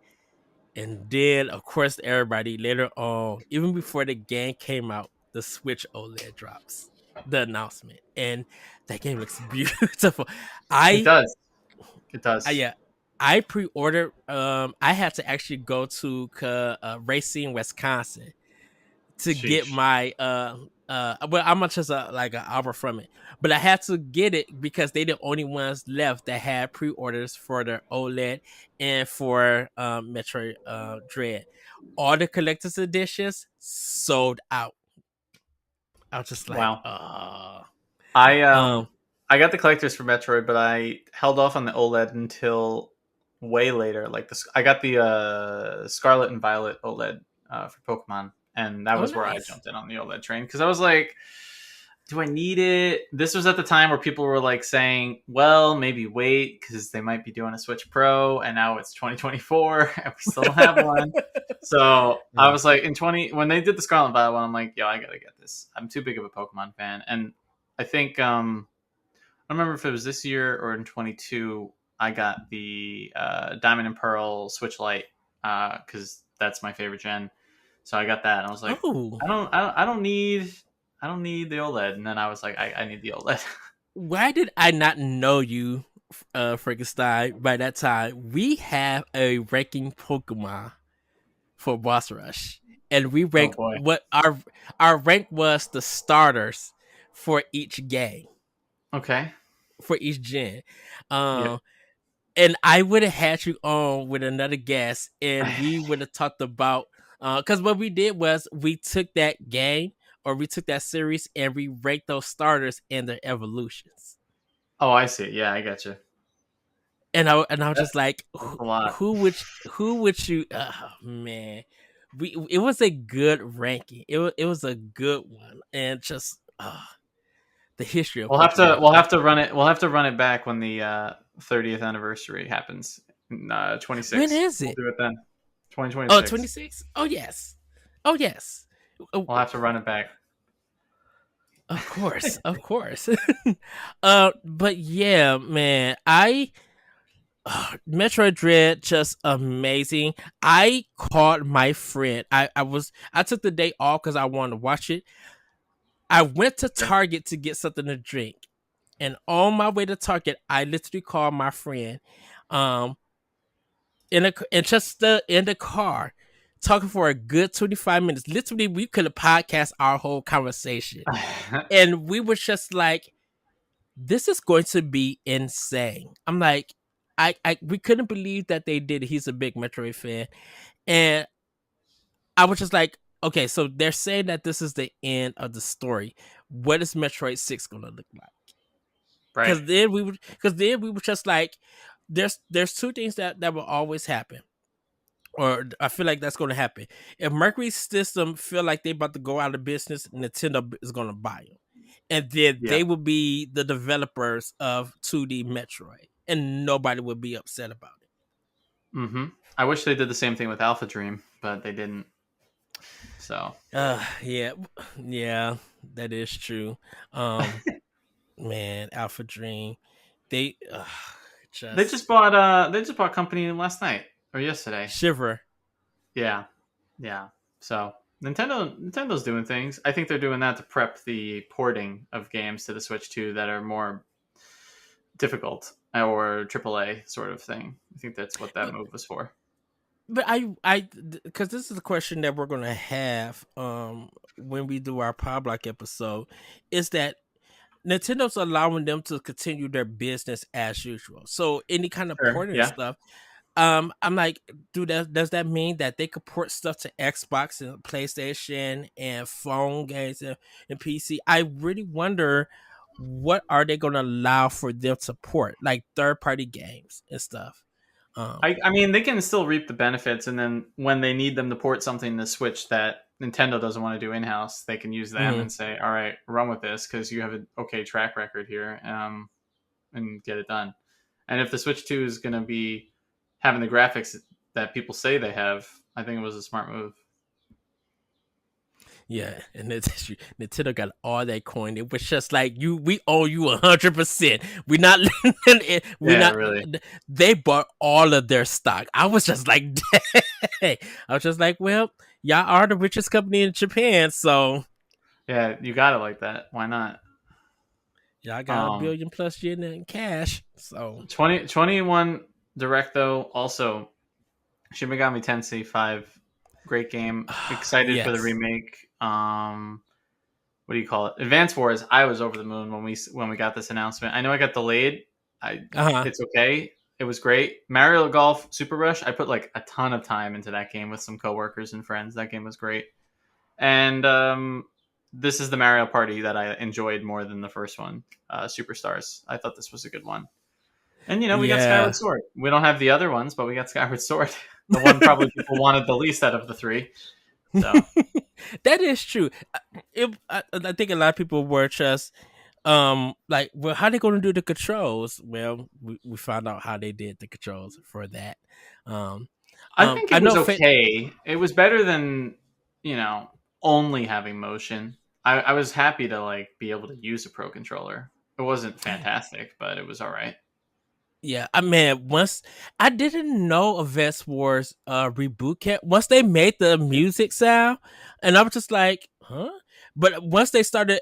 S1: And then, of course, everybody later on, even before the game came out, the Switch OLED drops the announcement, and that game looks beautiful.
S2: it
S1: I
S2: does, it does.
S1: yeah, I pre-ordered. I had to actually go to Racine, Wisconsin, to get
S2: Sheesh.
S1: my well, I'm not just like an hour from it, but I had to get it because they the only ones left that had pre-orders for their OLED and for Metroid Dread. All the collector's editions sold out. I was just like,
S2: Wow. I
S1: um,
S2: I got the collectors for Metroid, but I held off on the OLED until way later. Like I got the Scarlet and Violet OLED for Pokemon, and that
S1: oh
S2: was where I
S1: nice.
S2: jumped in on the OLED train because I was like, do I need it? This was at the time where people were like saying, well, maybe wait because they might be doing a Switch Pro, and now it's 2024 and we still don't have one. So I
S1: Yeah.
S2: was like, in 20 when they did the Scarlet and Violet one, I'm like, yo, I gotta get this. I'm too big of a Pokemon fan, and I think I don't remember if it was this year or in 22. I got the Diamond and Pearl Switch Lite because that's my favorite gen. So I got that, and I was like,
S1: Oh,
S2: I don't need the OLED. And then I was like, I need the OLED.
S1: why did I not know you, Frankenstein? By that time, we have a ranking Pokemon for Boss Rush, and we
S2: Oh
S1: rank
S2: boy.
S1: what our rank was the starters for each game
S2: Okay.
S1: for each gen.
S2: Yep.
S1: Um, and I would have had you on with another guest, and we would have talked about because what we did was we took that game or we took that series and we ranked those starters and their evolutions.
S2: Oh, I see. Yeah, I got you.
S1: And I was just
S2: That's
S1: like,
S2: that's a lot.
S1: who would you? Oh man, we it was a good ranking. It was a good one, and just the history of Pokemon.
S2: We'll have to run it. We'll have to run it back when the 30th anniversary happens. In,
S1: When
S2: 26.
S1: is
S2: We'll
S1: it?
S2: do it then.
S1: Oh,
S2: 2026.
S1: 26? Oh yes, oh yes. Oh,
S2: We'll have to run it back.
S1: of course, of course. But yeah, man, Metroid Dread just amazing. I called my friend. I took the day off because I wanted to watch it. I went to
S2: Okay.
S1: Target to get something to drink, and on my way to Target, I literally called my friend, um, in the car, talking for a good 25 minutes. Literally, we could have podcast our whole conversation, and we were just like, "This is going to be insane." I'm like, we couldn't believe that they did it. He's a big Metroid fan, and I was just like, okay, so they're saying that this is the end of the story. What is Metroid 6 gonna look like?
S2: Right.
S1: Because then we were just like, there's two things that will always happen, or I feel like that's gonna happen. If Mercury System feel like they about to go out of business, Nintendo is gonna buy them, and then
S2: Yeah.
S1: they will be the developers of 2D Metroid, and nobody would be upset about it.
S2: Mm-hmm. I wish they did the same thing with Alpha Dream, but they didn't. So
S1: Yeah, yeah, that is true. Um, man, Alpha Dream, they just
S2: they just bought company last night or yesterday.
S1: shiver.
S2: Yeah. Yeah. So Nintendo's doing things. I think they're doing that to prep the porting of games to the Switch 2 that are more difficult or AAA sort of thing. I think that's what that
S1: But
S2: move was for.
S1: but because this is a question that we're gonna have when we do our Pod Block episode, is that Nintendo's allowing them to continue their business as usual. So any kind of
S2: Sure.
S1: porting and
S2: Yeah.
S1: stuff. I'm like, does that mean that they could port stuff to Xbox and PlayStation and phone games and PC? I really wonder what are they going to allow for them to port, like third party games and stuff. Um,
S2: I mean, they can still reap the benefits, and then when they need them to port something to Switch that Nintendo doesn't want to do in house, they can use them
S1: mhm.
S2: and say, "All right, run with this because you have an okay track record here, and get it done." And if the Switch 2 is going to be having the graphics that people say they have, I think it was a smart move.
S1: Yeah, and Nintendo got all that coin. It was just like we owe you 100%. We're not, we're
S2: Yeah,
S1: not.
S2: really.
S1: They bought all of their stock. I was just like, dang. I was just like, well, y'all are the richest company in Japan, so
S2: Yeah, you got it like that. Why not?
S1: y'all got a
S2: Um,
S1: billion plus yen in cash. So
S2: 2021 Direct though also Shin Megami Tensei 5, great game. Excited for the
S1: yes,
S2: remake. What do you call it? Advance Wars. I was over the moon when we got this announcement. I know I got delayed. I
S1: uh huh,
S2: It's okay. It was great. Mario Golf Super Rush. I put like a ton of time into that game with some coworkers and friends. That game was great. And this is the Mario Party that I enjoyed more than the first one, Superstars. I thought this was a good one. And we got Skyward
S1: yeah.
S2: Sword. We don't have the other ones, but we got Skyward Sword. The one probably people wanted the least out of the three. So
S1: That is true. I think a lot of people were just like, well, how they going to do the controls? Well, we found out how they did the controls for that. Um,
S2: I think
S1: I
S2: it was
S1: know.
S2: okay. It was better than you know only having motion. I was happy to like be able to use a pro controller. It wasn't fantastic, but it was all right.
S1: Yeah, I mean, once I didn't know Advance Wars reboot kept once they made the music sound, and I was just like, huh? But once they started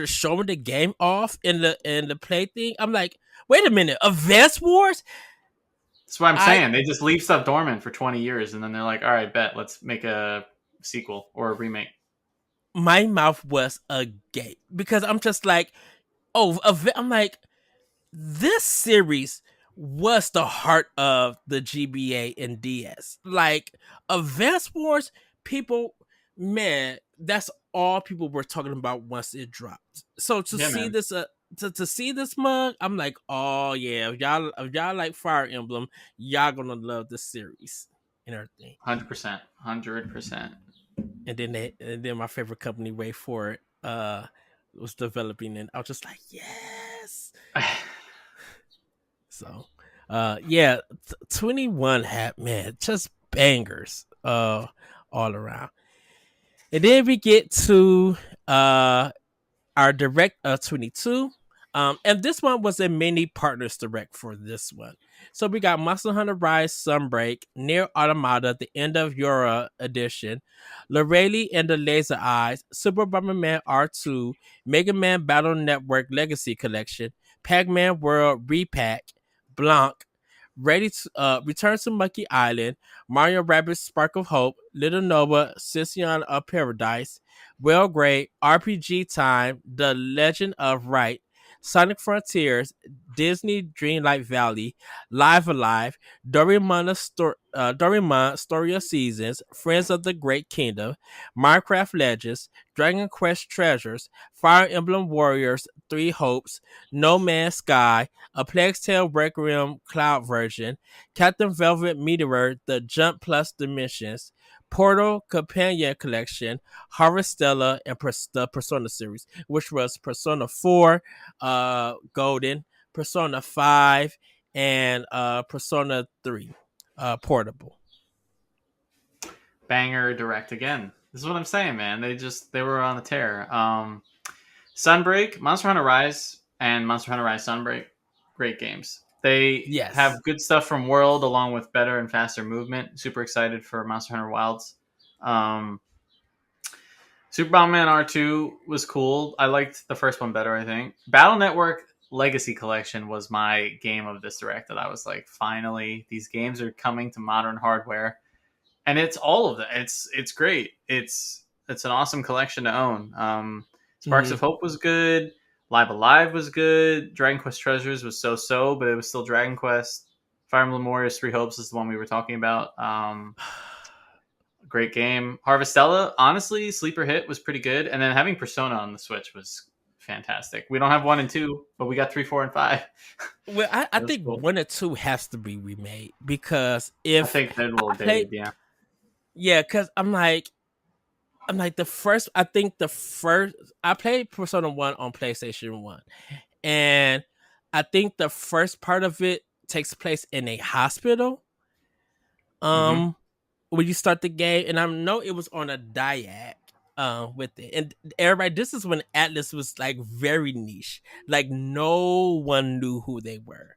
S1: showing the game off in the play thing, I'm like, wait a minute, Advance Wars?
S2: That's what I'm
S1: I
S2: saying. They just leave stuff dormant for 20 years, and then they're like, "All right, bet, let's make a sequel or a remake."
S1: My mouth was agape because I'm just like, I'm like, this series was the heart of the GBA and DS. Like Advance Wars, people, man, that's all people were talking about once it dropped. So to
S2: Yeah,
S1: see
S2: man,
S1: this, to see this mug, I'm like, oh yeah, if y'all like Fire Emblem, y'all gonna love this series and everything.
S2: 100%, 100%.
S1: And then my favorite company, Way for it, was developing, and I was just like, yes. So, yeah, 21 had man just bangers, all around. And then we get to our direct 22. And this one was a mini partners direct for this one. So we got Monster Hunter Rise Sunbreak, Near Automata, the End of Yora edition, Lorelei and the Laser Eyes, Super Bomberman R2, Mega Man Battle Network Legacy Collection, Pac-Man World Repack, Blanc, Ready to Return to Monkey Island, Mario Rabbit Spark of Hope, Little Nova, Scission of Paradise, Well Grey, RPG Time, The Legend of Right, Sonic Frontiers, Disney Dreamlight Valley, Live Alive, Doraemon Story of Seasons, Friends of the Great Kingdom, Minecraft Legends, Dragon Quest Treasures, Fire Emblem Warriors, Three Hopes, No Man's Sky, A Plague's Tale Requiem Cloud version, Captain Velvet Meteor, The Jump Plus Dimensions, Portal Companion Collection, Harvestella, and the Persona series, which was Persona 4, Golden, Persona 5, and Persona 3, Portable.
S2: Banger direct again. This is what I'm saying, man. They were on the tear. Sunbreak, Monster Hunter Rise, and Monster Hunter Rise Sunbreak, great games. They
S1: Yes.
S2: have good stuff from World along with better and faster movement. Super excited for Monster Hunter Wilds. Um, Super Bomberman R2 was cool. I liked the first one better, I think. Battle Network Legacy Collection was my game of this direct that I was like, finally, these games are coming to modern hardware. And it's all of that. It's great. It's an awesome collection to own. Sparks
S1: Mm-hmm.
S2: of Hope was good. Live Alive was good. Dragon Quest Treasures was so, but it was still Dragon Quest. Fire Emblem Warriors Three Hopes is the one we were talking about. Great game. Harvestella, honestly, sleeper hit was pretty good. And then having Persona on the Switch was fantastic. We don't have 1 and 2, but we got 3, 4, and 5.
S1: Well, I
S2: That was
S1: think
S2: cool.
S1: 1 or 2 has to be remade because
S2: I
S1: if
S2: think they're a little
S1: I play,
S2: dated, yeah.
S1: yeah, because I'm like the first. I think the first I played Persona 1 on PlayStation 1, and I think the first part of it takes place in a hospital.
S2: Mm-hmm.
S1: Um, when you start the game, and I know it was on a diac. With it, and everybody, this is when Atlas was like very niche. Like no one knew who they were.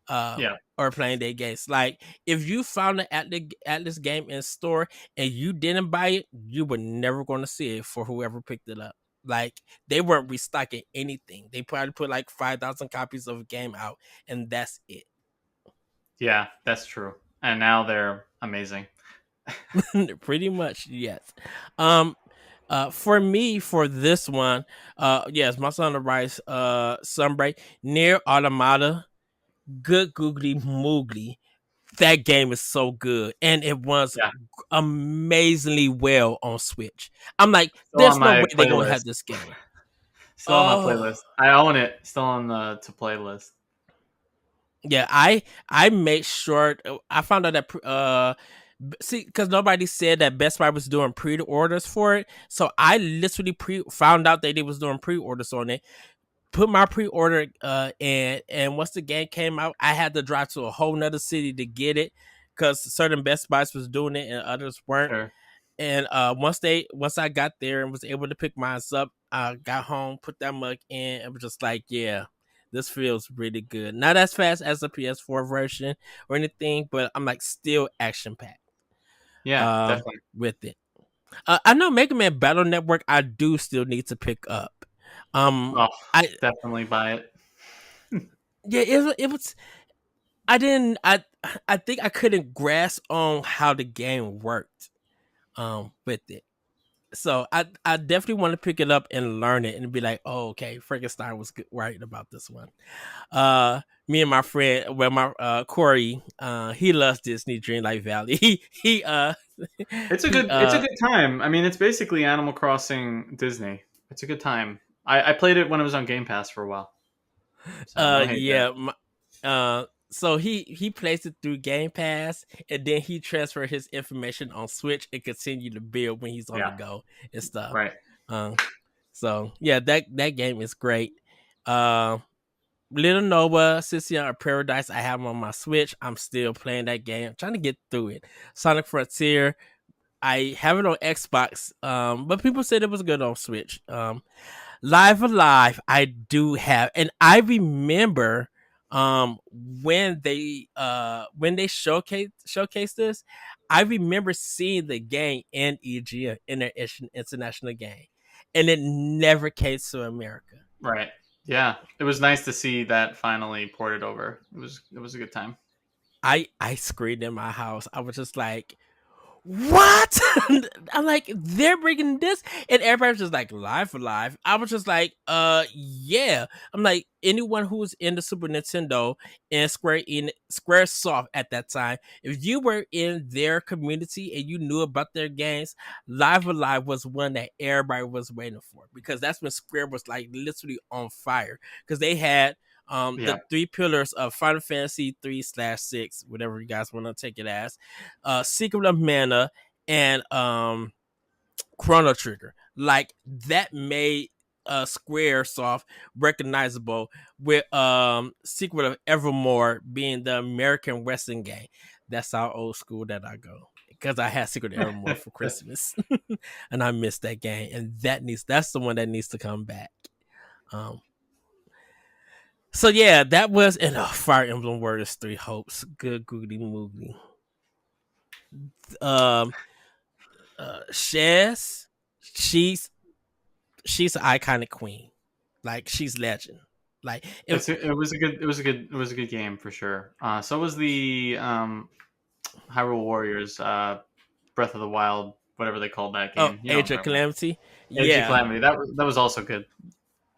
S2: Yeah.
S1: Or playing their games. Like if you found an Atlas game in store and you didn't buy it, you were never going to see it for whoever picked it up. Like they weren't restocking anything. They probably put like 5,000 copies of a game out, and that's it.
S2: Yeah, that's true. And now they're amazing.
S1: Pretty much, yes. Um, for me, for this one, yes, my son of Rice, Sunbreak, Near Automata, good googly moogly. That game is so good, and it was
S2: Yeah.
S1: amazingly well on Switch. I'm like,
S2: Still on
S1: there's no way
S2: my
S1: they're gonna have
S2: playlist.
S1: this game.
S2: Still on my
S1: Oh
S2: playlist. I own it. Still on the to playlist.
S1: yeah, I made sure I found out that see because nobody said that Best Buy was doing pre-orders for it, so I literally found out that they was doing pre-orders on it. Put my pre-order in, and once the game came out, I had to drive to a whole nother city to get it because certain Best Buys was doing it and others weren't.
S2: Sure.
S1: And once I got there and was able to pick mine up, I got home, put that mug in, and was just like, yeah, this feels really good. Not as fast as the PS4 version or anything, but I'm like still action packed
S2: Yeah, definitely.
S1: with it. I know Mega Man Battle Network. I do still need to pick up. Um,
S2: Oh,
S1: I
S2: definitely buy it.
S1: yeah, it was. I didn't. I think I couldn't grasp on how the game worked. With it. So I definitely want to pick it up and learn it and be like, oh, okay, Frankenstein was right about this one. Me and my friend, well, my Corey, he loves Disney Dreamlight Valley. He
S2: It's a good time. I mean, it's basically Animal Crossing Disney. It's a good time. I played it when it was on Game Pass for a while, so no hate there.
S1: yeah, so he plays it through Game Pass, and then he transfer his information on Switch and continue to build when he's on the
S2: Yeah,
S1: go and stuff.
S2: right.
S1: Um, so yeah, that game is great. Uh, Little Nova, Sicilian of Paradise, I have on my Switch. I'm still playing that game. I'm trying to get through it. Sonic Frontier, I have it on Xbox, but people said it was good on Switch. Live Alive, I do have, and I remember when they showcased this, I remember seeing the game in EG international game, and it never came to America.
S2: Right. Yeah, it was nice to see that finally ported over. It was a good time.
S1: I screamed in my house. I was just like, what? I'm like, they're bringing this, and everybody's just like, live for live. I was just like, yeah. I'm like, anyone who was in the Super Nintendo and Square Soft at that time, if you were in their community and you knew about their games, Live Alive was one that everybody was waiting for, because that's when Square was like literally on fire, because they had
S2: Yeah.
S1: the three pillars of Final Fantasy 3/6, whatever you guys want to take it as, Secret of Mana, and Chrono Trigger. Like that made Squaresoft recognizable, with Secret of Evermore being the American wrestling game. That's how old school that I go, because I had Secret of Evermore for Christmas, and I missed that game. And that's the one that needs to come back. Um, so yeah, that was in Fire Emblem Warriors Three Hopes. Good googly moogly. Um, Shez, she's she's an iconic queen. Like she's legend. Like
S2: It was a good game for sure. So was the Hyrule Warriors, Breath of the Wild, whatever they called that
S1: oh,
S2: game. You know what I'm
S1: Age of
S2: talking about.
S1: Calamity.
S2: Age of
S1: Yeah.
S2: Calamity. That was also good.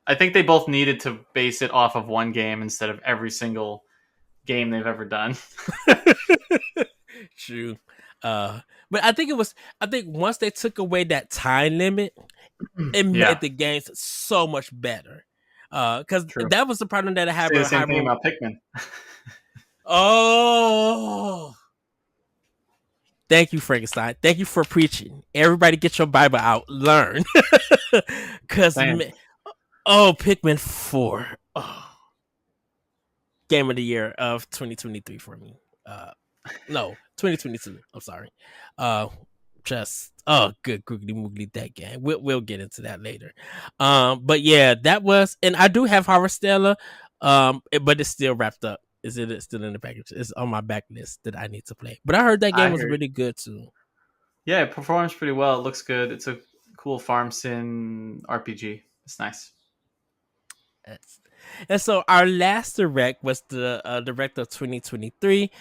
S2: I think they both needed to base it off of one game instead of every single game they've ever done.
S1: True. But I think once they took away that time limit, it
S2: Yeah,
S1: made the games so much better. Because
S2: true.
S1: that was the problem that I had
S2: Say the
S1: with
S2: same thing
S1: Hyrule.
S2: about Pikmin.
S1: Oh, thank you, Frankenstein. Thank you for preaching. Everybody, get your Bible out. Learn, because
S2: Same.
S1: Pikmin 4. Oh, game of the year of 2023 for me. No, 2022. I'm sorry. Uh, just good googly moogly that game. We'll get into that later. But yeah, that was, and I do have Harvestella. But it's still wrapped up. Is it still in the package? It's on my back list that I need to play. But I heard that game
S2: I
S1: was
S2: heard.
S1: really good too.
S2: Yeah, it performs pretty well. It looks good. It's a cool farm sim RPG. It's nice.
S1: That's- And so our last direct was the direct of 2023.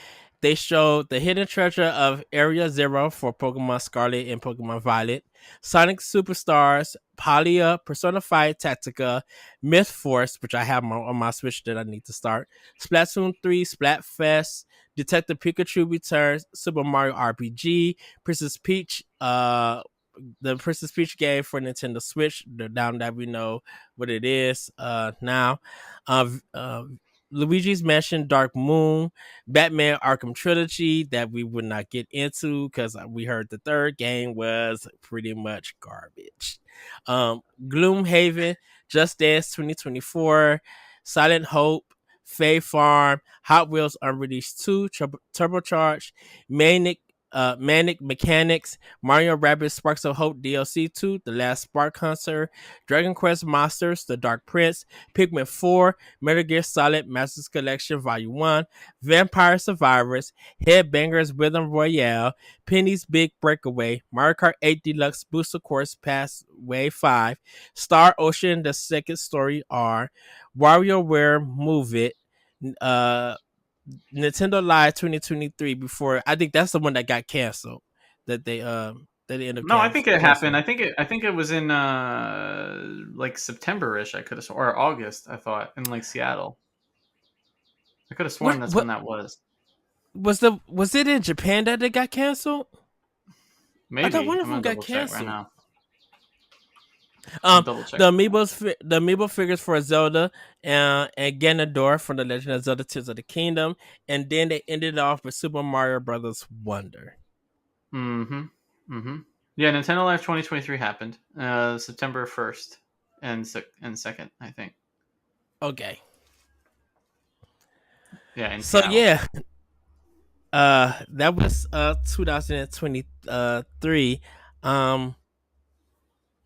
S1: They showed the hidden treasure of Area Zero for Pokemon Scarlet and Pokemon Violet, Sonic Superstars, Palia, Persona 5 Tactica, Myth Force, which I have on my Switch that I need to start, Splatoon 3, Splatfest, Detective Pikachu Returns, Super Mario RPG, Princess Peach, the Princess Peach game for Nintendo Switch. Now that we know what it is, now, uh, uh, Luigi's Mansion Dark Moon, Batman Arkham Trilogy that we would not get into because we heard the third game was pretty much garbage. Gloomhaven, Just Dance 2024, Silent Hope, Fae Farm, Hot Wheels Unreleased 2, Turbocharged, Manic Manic Mechanics, Mario Rabbids Sparks of Hope DLC 2, The Last Spark Concert, Dragon Quest Monsters, The Dark Prince, Pikmin 4, Metal Gear Solid Masters Collection Volume 1, Vampire Survivors, Headbangers Rhythm Royale, Penny's Big Breakaway, Mario Kart 8 Deluxe Booster Course Pass Wave 5, Star Ocean The Second Story R, WarioWare Move It, uh Nintendo Live 2023 before I think that's the one that got canceled that they ended up
S2: No, I think it happened.
S1: canceling.
S2: I think it was in like September-ish. I could have or August. I thought in like Seattle. I could have sworn that's when
S1: What
S2: that was.
S1: was it in Japan that they got canceled? I thought
S2: Maybe
S1: one of
S2: I'm
S1: them
S2: gonna
S1: got
S2: double check right
S1: canceled.
S2: now. I'm double checking right now.
S1: The amiibo figures for Zelda and Ganondorf from the Legend of Zelda Tears of the Kingdom, and then they ended off with Super Mario Brothers Wonder.
S2: Mm-hmm. Mm-hmm. Yeah, Nintendo Live 2023 happened September 1st and 2nd, I think.
S1: Okay,
S2: Yeah, in
S1: so
S2: Seattle.
S1: yeah, that was 2023. Um,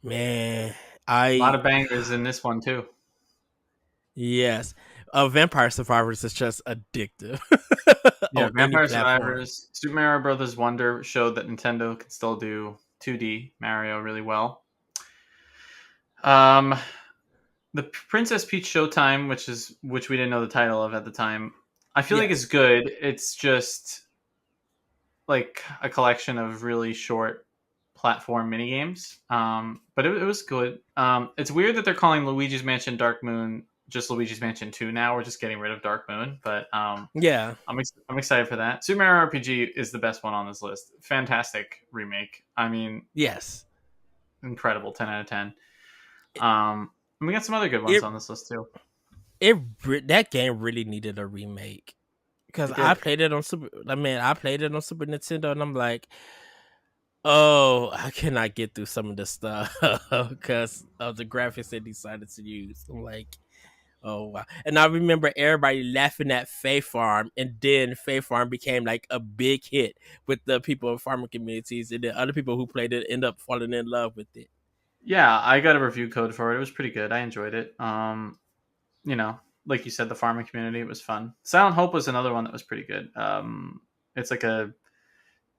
S1: man,
S2: A lot
S1: I
S2: of bangers in this one too.
S1: yes, Vampire Survivors is just addictive
S2: Yeah,
S1: on any
S2: Vampire
S1: platform.
S2: Survivors, Super Mario Brothers Wonder showed that Nintendo can still do 2D Mario really well. Um, the Princess Peach Showtime, which we didn't know the title of at the time, I feel like it's
S1: Yes,
S2: good. It's just like a collection of really short platform mini games. But it was good. It's weird that they're calling Luigi's Mansion Dark Moon just Luigi's Mansion 2 now. We're just getting rid of Dark Moon, but
S1: yeah,
S2: I'm excited for that. Super Mario RPG is the best one on this list. Fantastic remake. I mean,
S1: yes.
S2: incredible. 10 out of 10. Um, and we got some other good ones
S1: It
S2: on this list too.
S1: that game really needed a remake because
S2: It did.
S1: I played it on Super Nintendo, and I'm like, oh, I cannot get through some of this stuff because of the graphics they decided to use. I'm like, oh wow! And I remember everybody laughing at Fae Farm, and then Fae Farm became like a big hit with the people in farming communities, and then other people who played it end up falling in love with it.
S2: Yeah, I got a review code for it. It was pretty good. I enjoyed it. You know, like you said, the farming community, it was fun. Silent Hope was another one that was pretty good. It's like a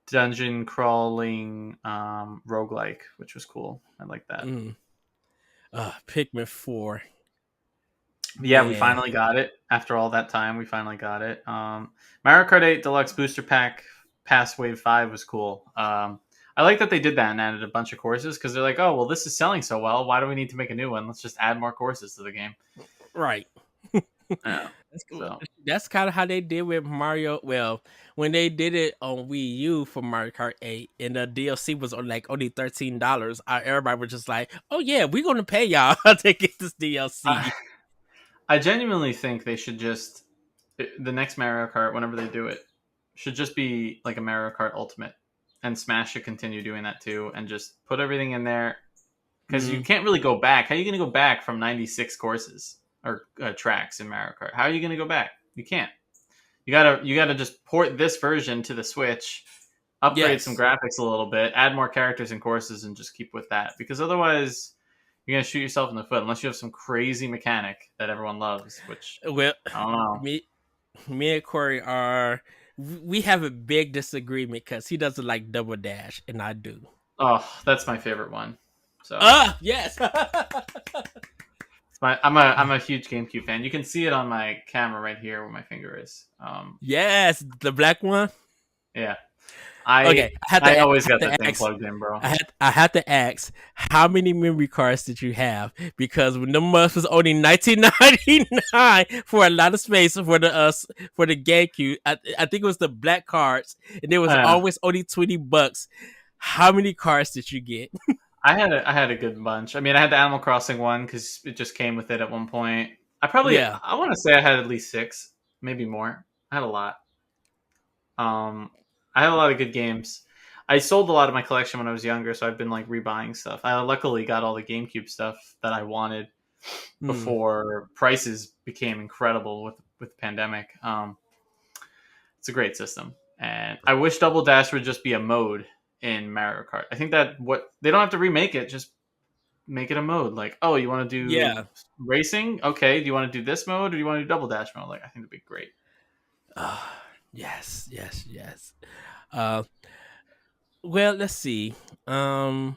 S2: dungeon crawling roguelike, which was cool. I like that.
S1: Mm. Pikmin 4,
S2: Yeah, we
S1: man.
S2: finally got it. After all that time, we finally got it. Mario Kart 8 Deluxe Booster Pack Pass Wave 5 was cool. I like that they did that and added a bunch of courses because they're like, oh, well, this is selling so well. Why do we need to make a new one? Let's just add more courses to the game.
S1: Right.
S2: Yeah.
S1: That's cool.
S2: So,
S1: That's kind of how they did with Mario. Well, when they did it on Wii U for Mario Kart 8, and the DLC was on like only $13, everybody was just like, "Oh yeah, we're gonna pay y'all to get this
S2: I,
S1: DLC."
S2: I genuinely think they should just, the next Mario Kart, whenever they do it, should just be like a Mario Kart Ultimate. And Smash should continue doing that too and just put everything in there because you
S1: Mm,
S2: can't really go back. How are you going to go back from 96 courses or tracks in Mario Kart? How are you going to go back? You can't. You gotta just port this version to the Switch, upgrade some
S1: yes.
S2: graphics a little bit, add more characters and courses, and just keep with that. Because otherwise, you're gonna shoot yourself in the foot unless you have some crazy mechanic that everyone loves. Which
S1: Well,
S2: I don't know.
S1: me, me and Corey we have a big disagreement because he doesn't like Double Dash, and I do.
S2: Oh, that's my favorite one. So
S1: Yes.
S2: I'm a huge GameCube fan. You can see it on my camera right here where my finger is.
S1: Yes, the black one.
S2: Yeah,
S1: Okay,
S2: I
S1: I have
S2: I
S1: to. I
S2: always
S1: have
S2: got that
S1: to
S2: thing
S1: ask.
S2: plugged in, bro.
S1: I had to ask, how many memory cards did you have? Because when the month was only 19.99 for a lot of space for the GameCube. I think it was the black cards, and it was
S2: Uh,
S1: always only $20. How many cards did you get?
S2: I had a good bunch. I mean, I had the Animal Crossing one because it just came with it at one point.
S1: Yeah.
S2: I want to say I had at least six, maybe more. I had a lot. Um, I had a lot of good games. I sold a lot of my collection when I was younger, so I've been like rebuying stuff. I luckily got all the GameCube stuff that I wanted
S1: Hmm.
S2: before prices became incredible with the pandemic. It's a great system, And I wish Double Dash would just be a mode in Mario Kart. I think that what they don't have to remake it, just make it a mode. Like, oh, you want to do
S1: Yeah.
S2: racing? Okay. Do you want to do this mode or do you want to do Double Dash mode? Like, I think it'd be great.
S1: Yes, yes, yes. Uh, well, let's see. Um,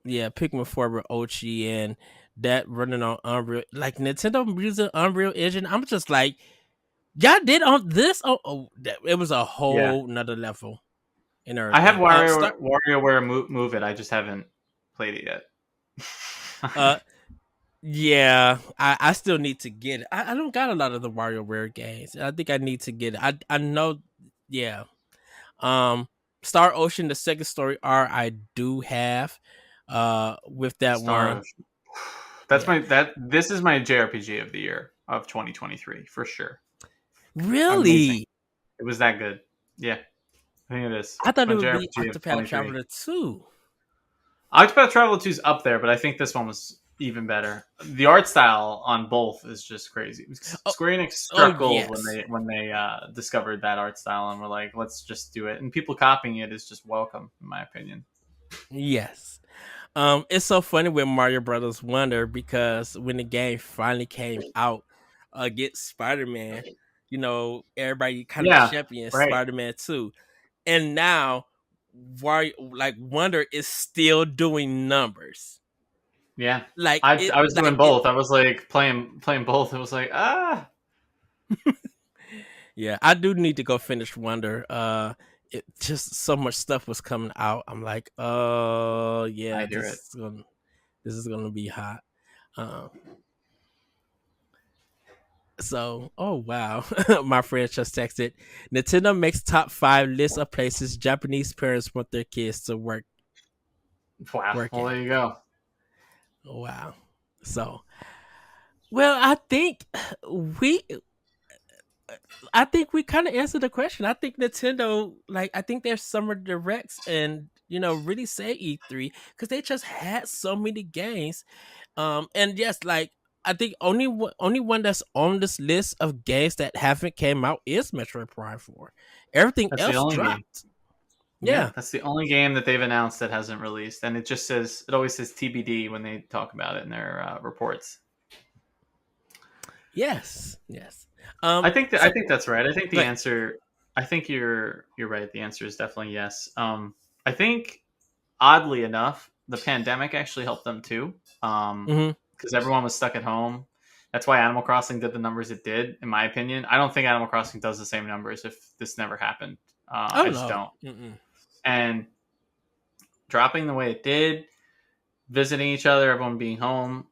S1: yeah, Pikmin 4 with Ochi and that running on Unreal, like Nintendo using Unreal Engine. I'm just like, y'all did on this. It was a
S2: Yeah.
S1: whole nother level and
S2: I have
S1: everything. Start.
S2: WarioWare Move It. I just haven't played it yet.
S1: Uh, yeah, I still need to get it. I don't got a lot of the WarioWare games. I think I need to get it. I know. Yeah. Um, Star Ocean, the second story R, I do have. With that
S2: Star
S1: one,
S2: Ocean.
S1: yeah.
S2: This is my JRPG of the year of 2023 for sure. Amazing.
S1: Really,
S2: It was that good. Yeah, I think it is.
S1: I
S2: It's
S1: thought
S2: my
S1: it would be
S2: JRPG of
S1: Octopath
S2: 23.
S1: Traveler 2.
S2: Octopath Traveler 2 is up there, but I think this one was even better. The art style on both is just crazy.
S1: Oh,
S2: Square Enix
S1: oh
S2: struck gold when
S1: yes,
S2: they discovered that art style and were like, let's just do it. And people copying it is just welcome, in my opinion.
S1: yes. It's so funny with Mario Brothers Wonder because when the game finally came out against Spider Man, everybody kind of
S2: Yeah,
S1: championed
S2: right.
S1: Spider Man 2, and now Wario like Wonder is still doing numbers.
S2: Yeah,
S1: Like
S2: I was doing
S1: like it
S2: both. I was like playing both. It was like
S1: Yeah, I do need to go finish Wonder. It just so much stuff was coming out. I'm like, oh
S2: I
S1: yeah,
S2: hear it.
S1: this is gonna be hot. Um, so oh wow, my friend just texted. Nintendo makes top 5 list of places Japanese parents want their kids to
S2: Wow.
S1: work
S2: Well,
S1: at.
S2: there you go.
S1: Wow. So well, we I think we kind of answered the question. I think Nintendo, like, I think their summer directs and really say E3 because they just had so many games. And yes, like I think only one that's on this list of games that haven't came out is Metroid Prime 4. Everything
S2: That's the
S1: else
S2: only game.
S1: dropped.
S2: Yeah,
S1: Yeah.
S2: that's the only game that they've announced that hasn't released, and it always says TBD when they talk about it in their reports.
S1: Yes. Yes.
S2: I
S1: So
S2: think that's right. I think the
S1: like,
S2: answer. I think you're right. The answer is definitely yes. I think oddly enough, the pandemic actually helped them too,
S1: mhm.
S2: because everyone was stuck at home. That's why Animal Crossing did the numbers it did, in my opinion. I don't think Animal Crossing does the same numbers if this never happened.
S1: Oh
S2: I just
S1: no.
S2: don't.
S1: Mm-mm.
S2: And dropping the way it did, visiting each other, everyone being home,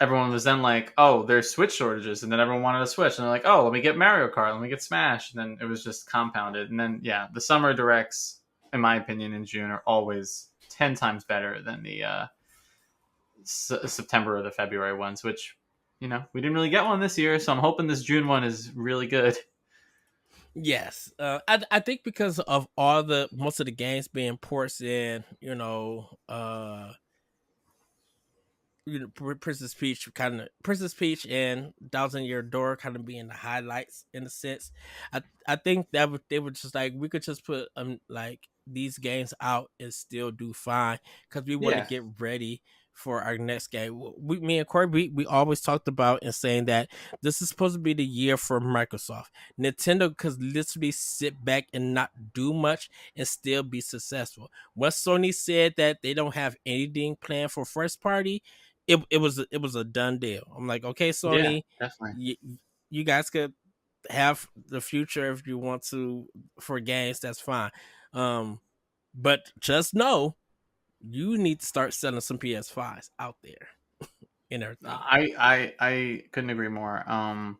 S2: everyone was then like, oh, there's Switch shortages, and then everyone wanted a Switch, and they're like, oh, let me get Mario Kart, let me get Smash, and then it was just compounded. And then yeah, the summer directs, in my opinion, in June are always 10 times better than the September or the February ones, which we didn't really get one this year, so I'm hoping this June one is really good.
S1: Yes, I think because of all the most of the games being ports in, Princess Peach and Thousand Year Door kind of being the highlights in a sense. I think that they were just like we could just put like these games out and still do fine because we want to
S2: Yeah,
S1: get ready for our next game. Me and Corey, we always talked about and saying that this is supposed to be the year for Microsoft. Nintendo could literally sit back and not do much and still be successful. When Sony said that they don't have anything planned for first party, it was a done deal. I'm like, okay,
S2: yeah,
S1: Sony,
S2: definitely.
S1: you guys could have the future if you want to for games. That's fine. Um, but just know you need to start selling some PS5s out there and everything.
S2: I couldn't agree more. And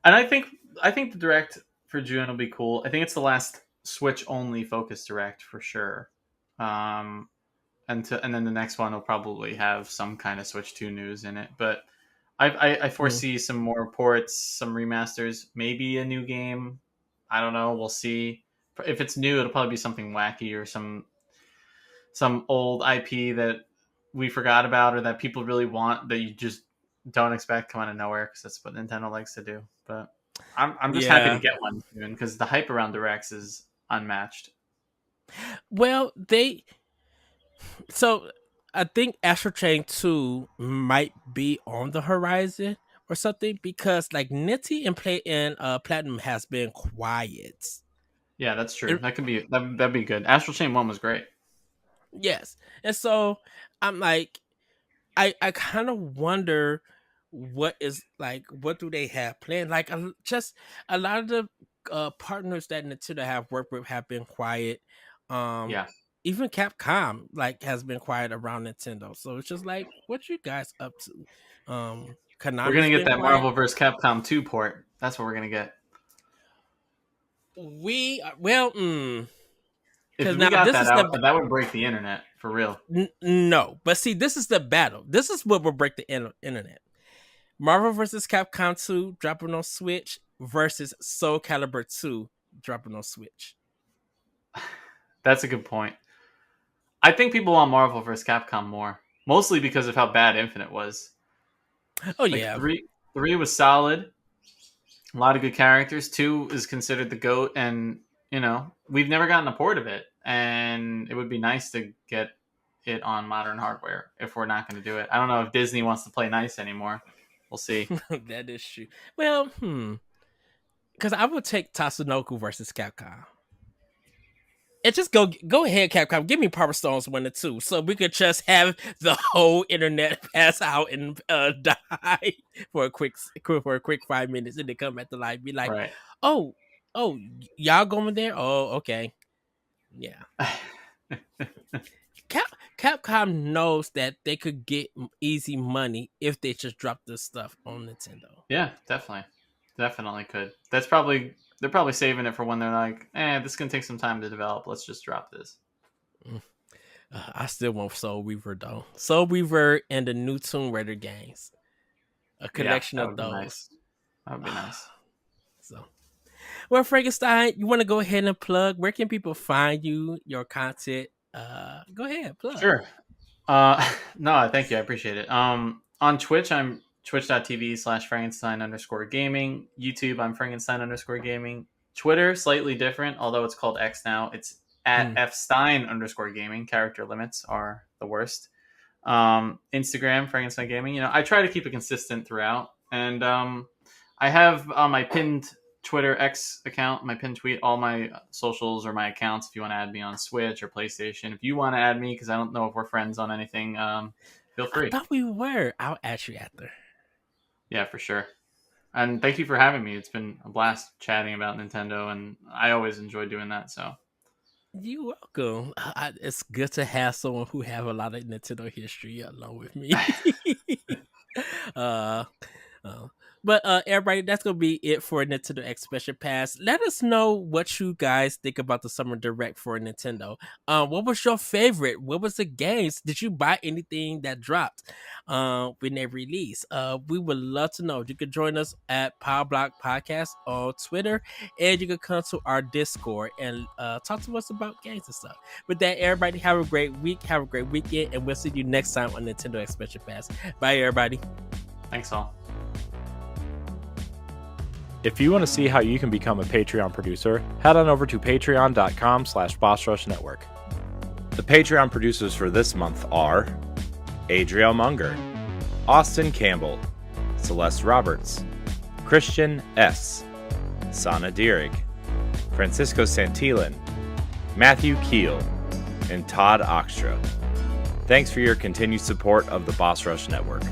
S2: I think the direct for June will be cool. I think it's the last Switch only focus direct for sure. Um, and then the next one will probably have some kind of Switch 2 news in it. But I
S1: Mm.
S2: foresee some more ports, some remasters, maybe a new game. I don't know. We'll see. If it's new, it'll probably be something wacky or some old IP that we forgot about or that people really want that you just don't expect come out of nowhere because that's what Nintendo likes to do. But I'm just happy to
S1: Yeah.
S2: get one soon because the hype around directs is unmatched.
S1: Well, so I think Astral Chain 2 might be on the horizon or something because like Nitty and Play and Platinum has been quiet.
S2: Yeah, that's true.
S1: It-
S2: That'd be good. Astral Chain 1 was great.
S1: yes. And so I'm like I kind of wonder what do they have planned? Like just a lot of the partners that Nintendo have worked with have been quiet. Um,
S2: Yeah.
S1: even Capcom like has been quiet around Nintendo. So it's just like, what you guys up to?
S2: We're going
S1: Konami's
S2: to get
S1: been
S2: that
S1: quiet.
S2: Marvel vs. Capcom 2 port. That's what we're going to get.
S1: We well,
S2: If
S1: because
S2: we
S1: now
S2: got
S1: this
S2: that
S1: is the
S2: out, that would break the internet for real.
S1: no, but see, this is the battle. This is what will break the internet. Marvel vs. Capcom 2 dropping on Switch versus Soul Calibur 2 dropping on Switch.
S2: That's a good point. I think people want Marvel vs. Capcom more, mostly because of how bad Infinite was.
S1: Oh
S2: Like
S1: yeah.
S2: three was solid, a lot of good characters. 2 is considered the goat, and we've never gotten a port of it, and it would be nice to get it on modern hardware if we're not going to do it. I don't know if Disney wants to play nice anymore. We'll see.
S1: That is true. Well, because I would take Tatsunoko versus Capcom. And just go ahead, Capcom. Give me Power Stones 1 and 2, so we could just have the whole internet pass out and die for a quick 5 minutes, and then come back to life. Be like,
S2: Right.
S1: oh, oh, y'all going there? Oh, okay, yeah. Capcom knows that they could get easy money if they just drop this stuff on Nintendo.
S2: Yeah, definitely could. They're probably saving it for when they're like, this is gonna take some time to develop. Let's just drop this.
S1: Mm. I still want Soul Weaver though. Soul Weaver and the new Tomb Raider games. A
S2: Yeah,
S1: collection
S2: that
S1: of
S2: would be
S1: those.
S2: nice. That would be nice.
S1: So, well, Frankenstein, you want to go ahead and plug? Where can people find you, your content? Go ahead, plug.
S2: Sure. No, thank you. I appreciate it. On Twitch, I'm twitch.tv/Frankenstein _ gaming. YouTube, I'm Frankenstein _ gaming. Twitter, slightly different, although it's called X now. It's at
S1: Mm.
S2: fstein _ gaming. Character limits are the worst. Instagram, Frankenstein Gaming. I try to keep it consistent throughout. And I have my pinned Twitter X account, my pinned tweet, all my socials or my accounts if you want to add me on Switch or PlayStation. If you want to add me, because I don't know if we're friends on anything, feel
S1: I
S2: free.
S1: thought we were. I'll add you after.
S2: Yeah, for sure. And thank you for having me. It's been a blast chatting about Nintendo, and I always enjoy doing that. So
S1: You're welcome. It's good to have someone who have a lot of Nintendo history along with me. uh, uh, but everybody, that's gonna be it for Nintendo Expansion Pass. Let us know what you guys think about the Summer Direct for Nintendo. What was your favorite? What was the games? Did you buy anything that dropped when they released? We would love to know. You can join us at Power Block Podcast on Twitter, and you can come to our Discord and talk to us about games and stuff. With that, everybody, have a great week, have a great weekend, and we'll see you next time on Nintendo Expansion Pass. Bye, everybody.
S2: thanks all.
S3: If you want to see how you can become a Patreon producer, head on over to patreon.com/BossRushNetwork. The Patreon producers for this month are Adriel Munger, Austin Campbell, Celeste Roberts, Christian S., Sana Dierig, Francisco Santillan, Matthew Keel, and Todd Oxtra. Thanks for your continued support of the Boss Rush Network.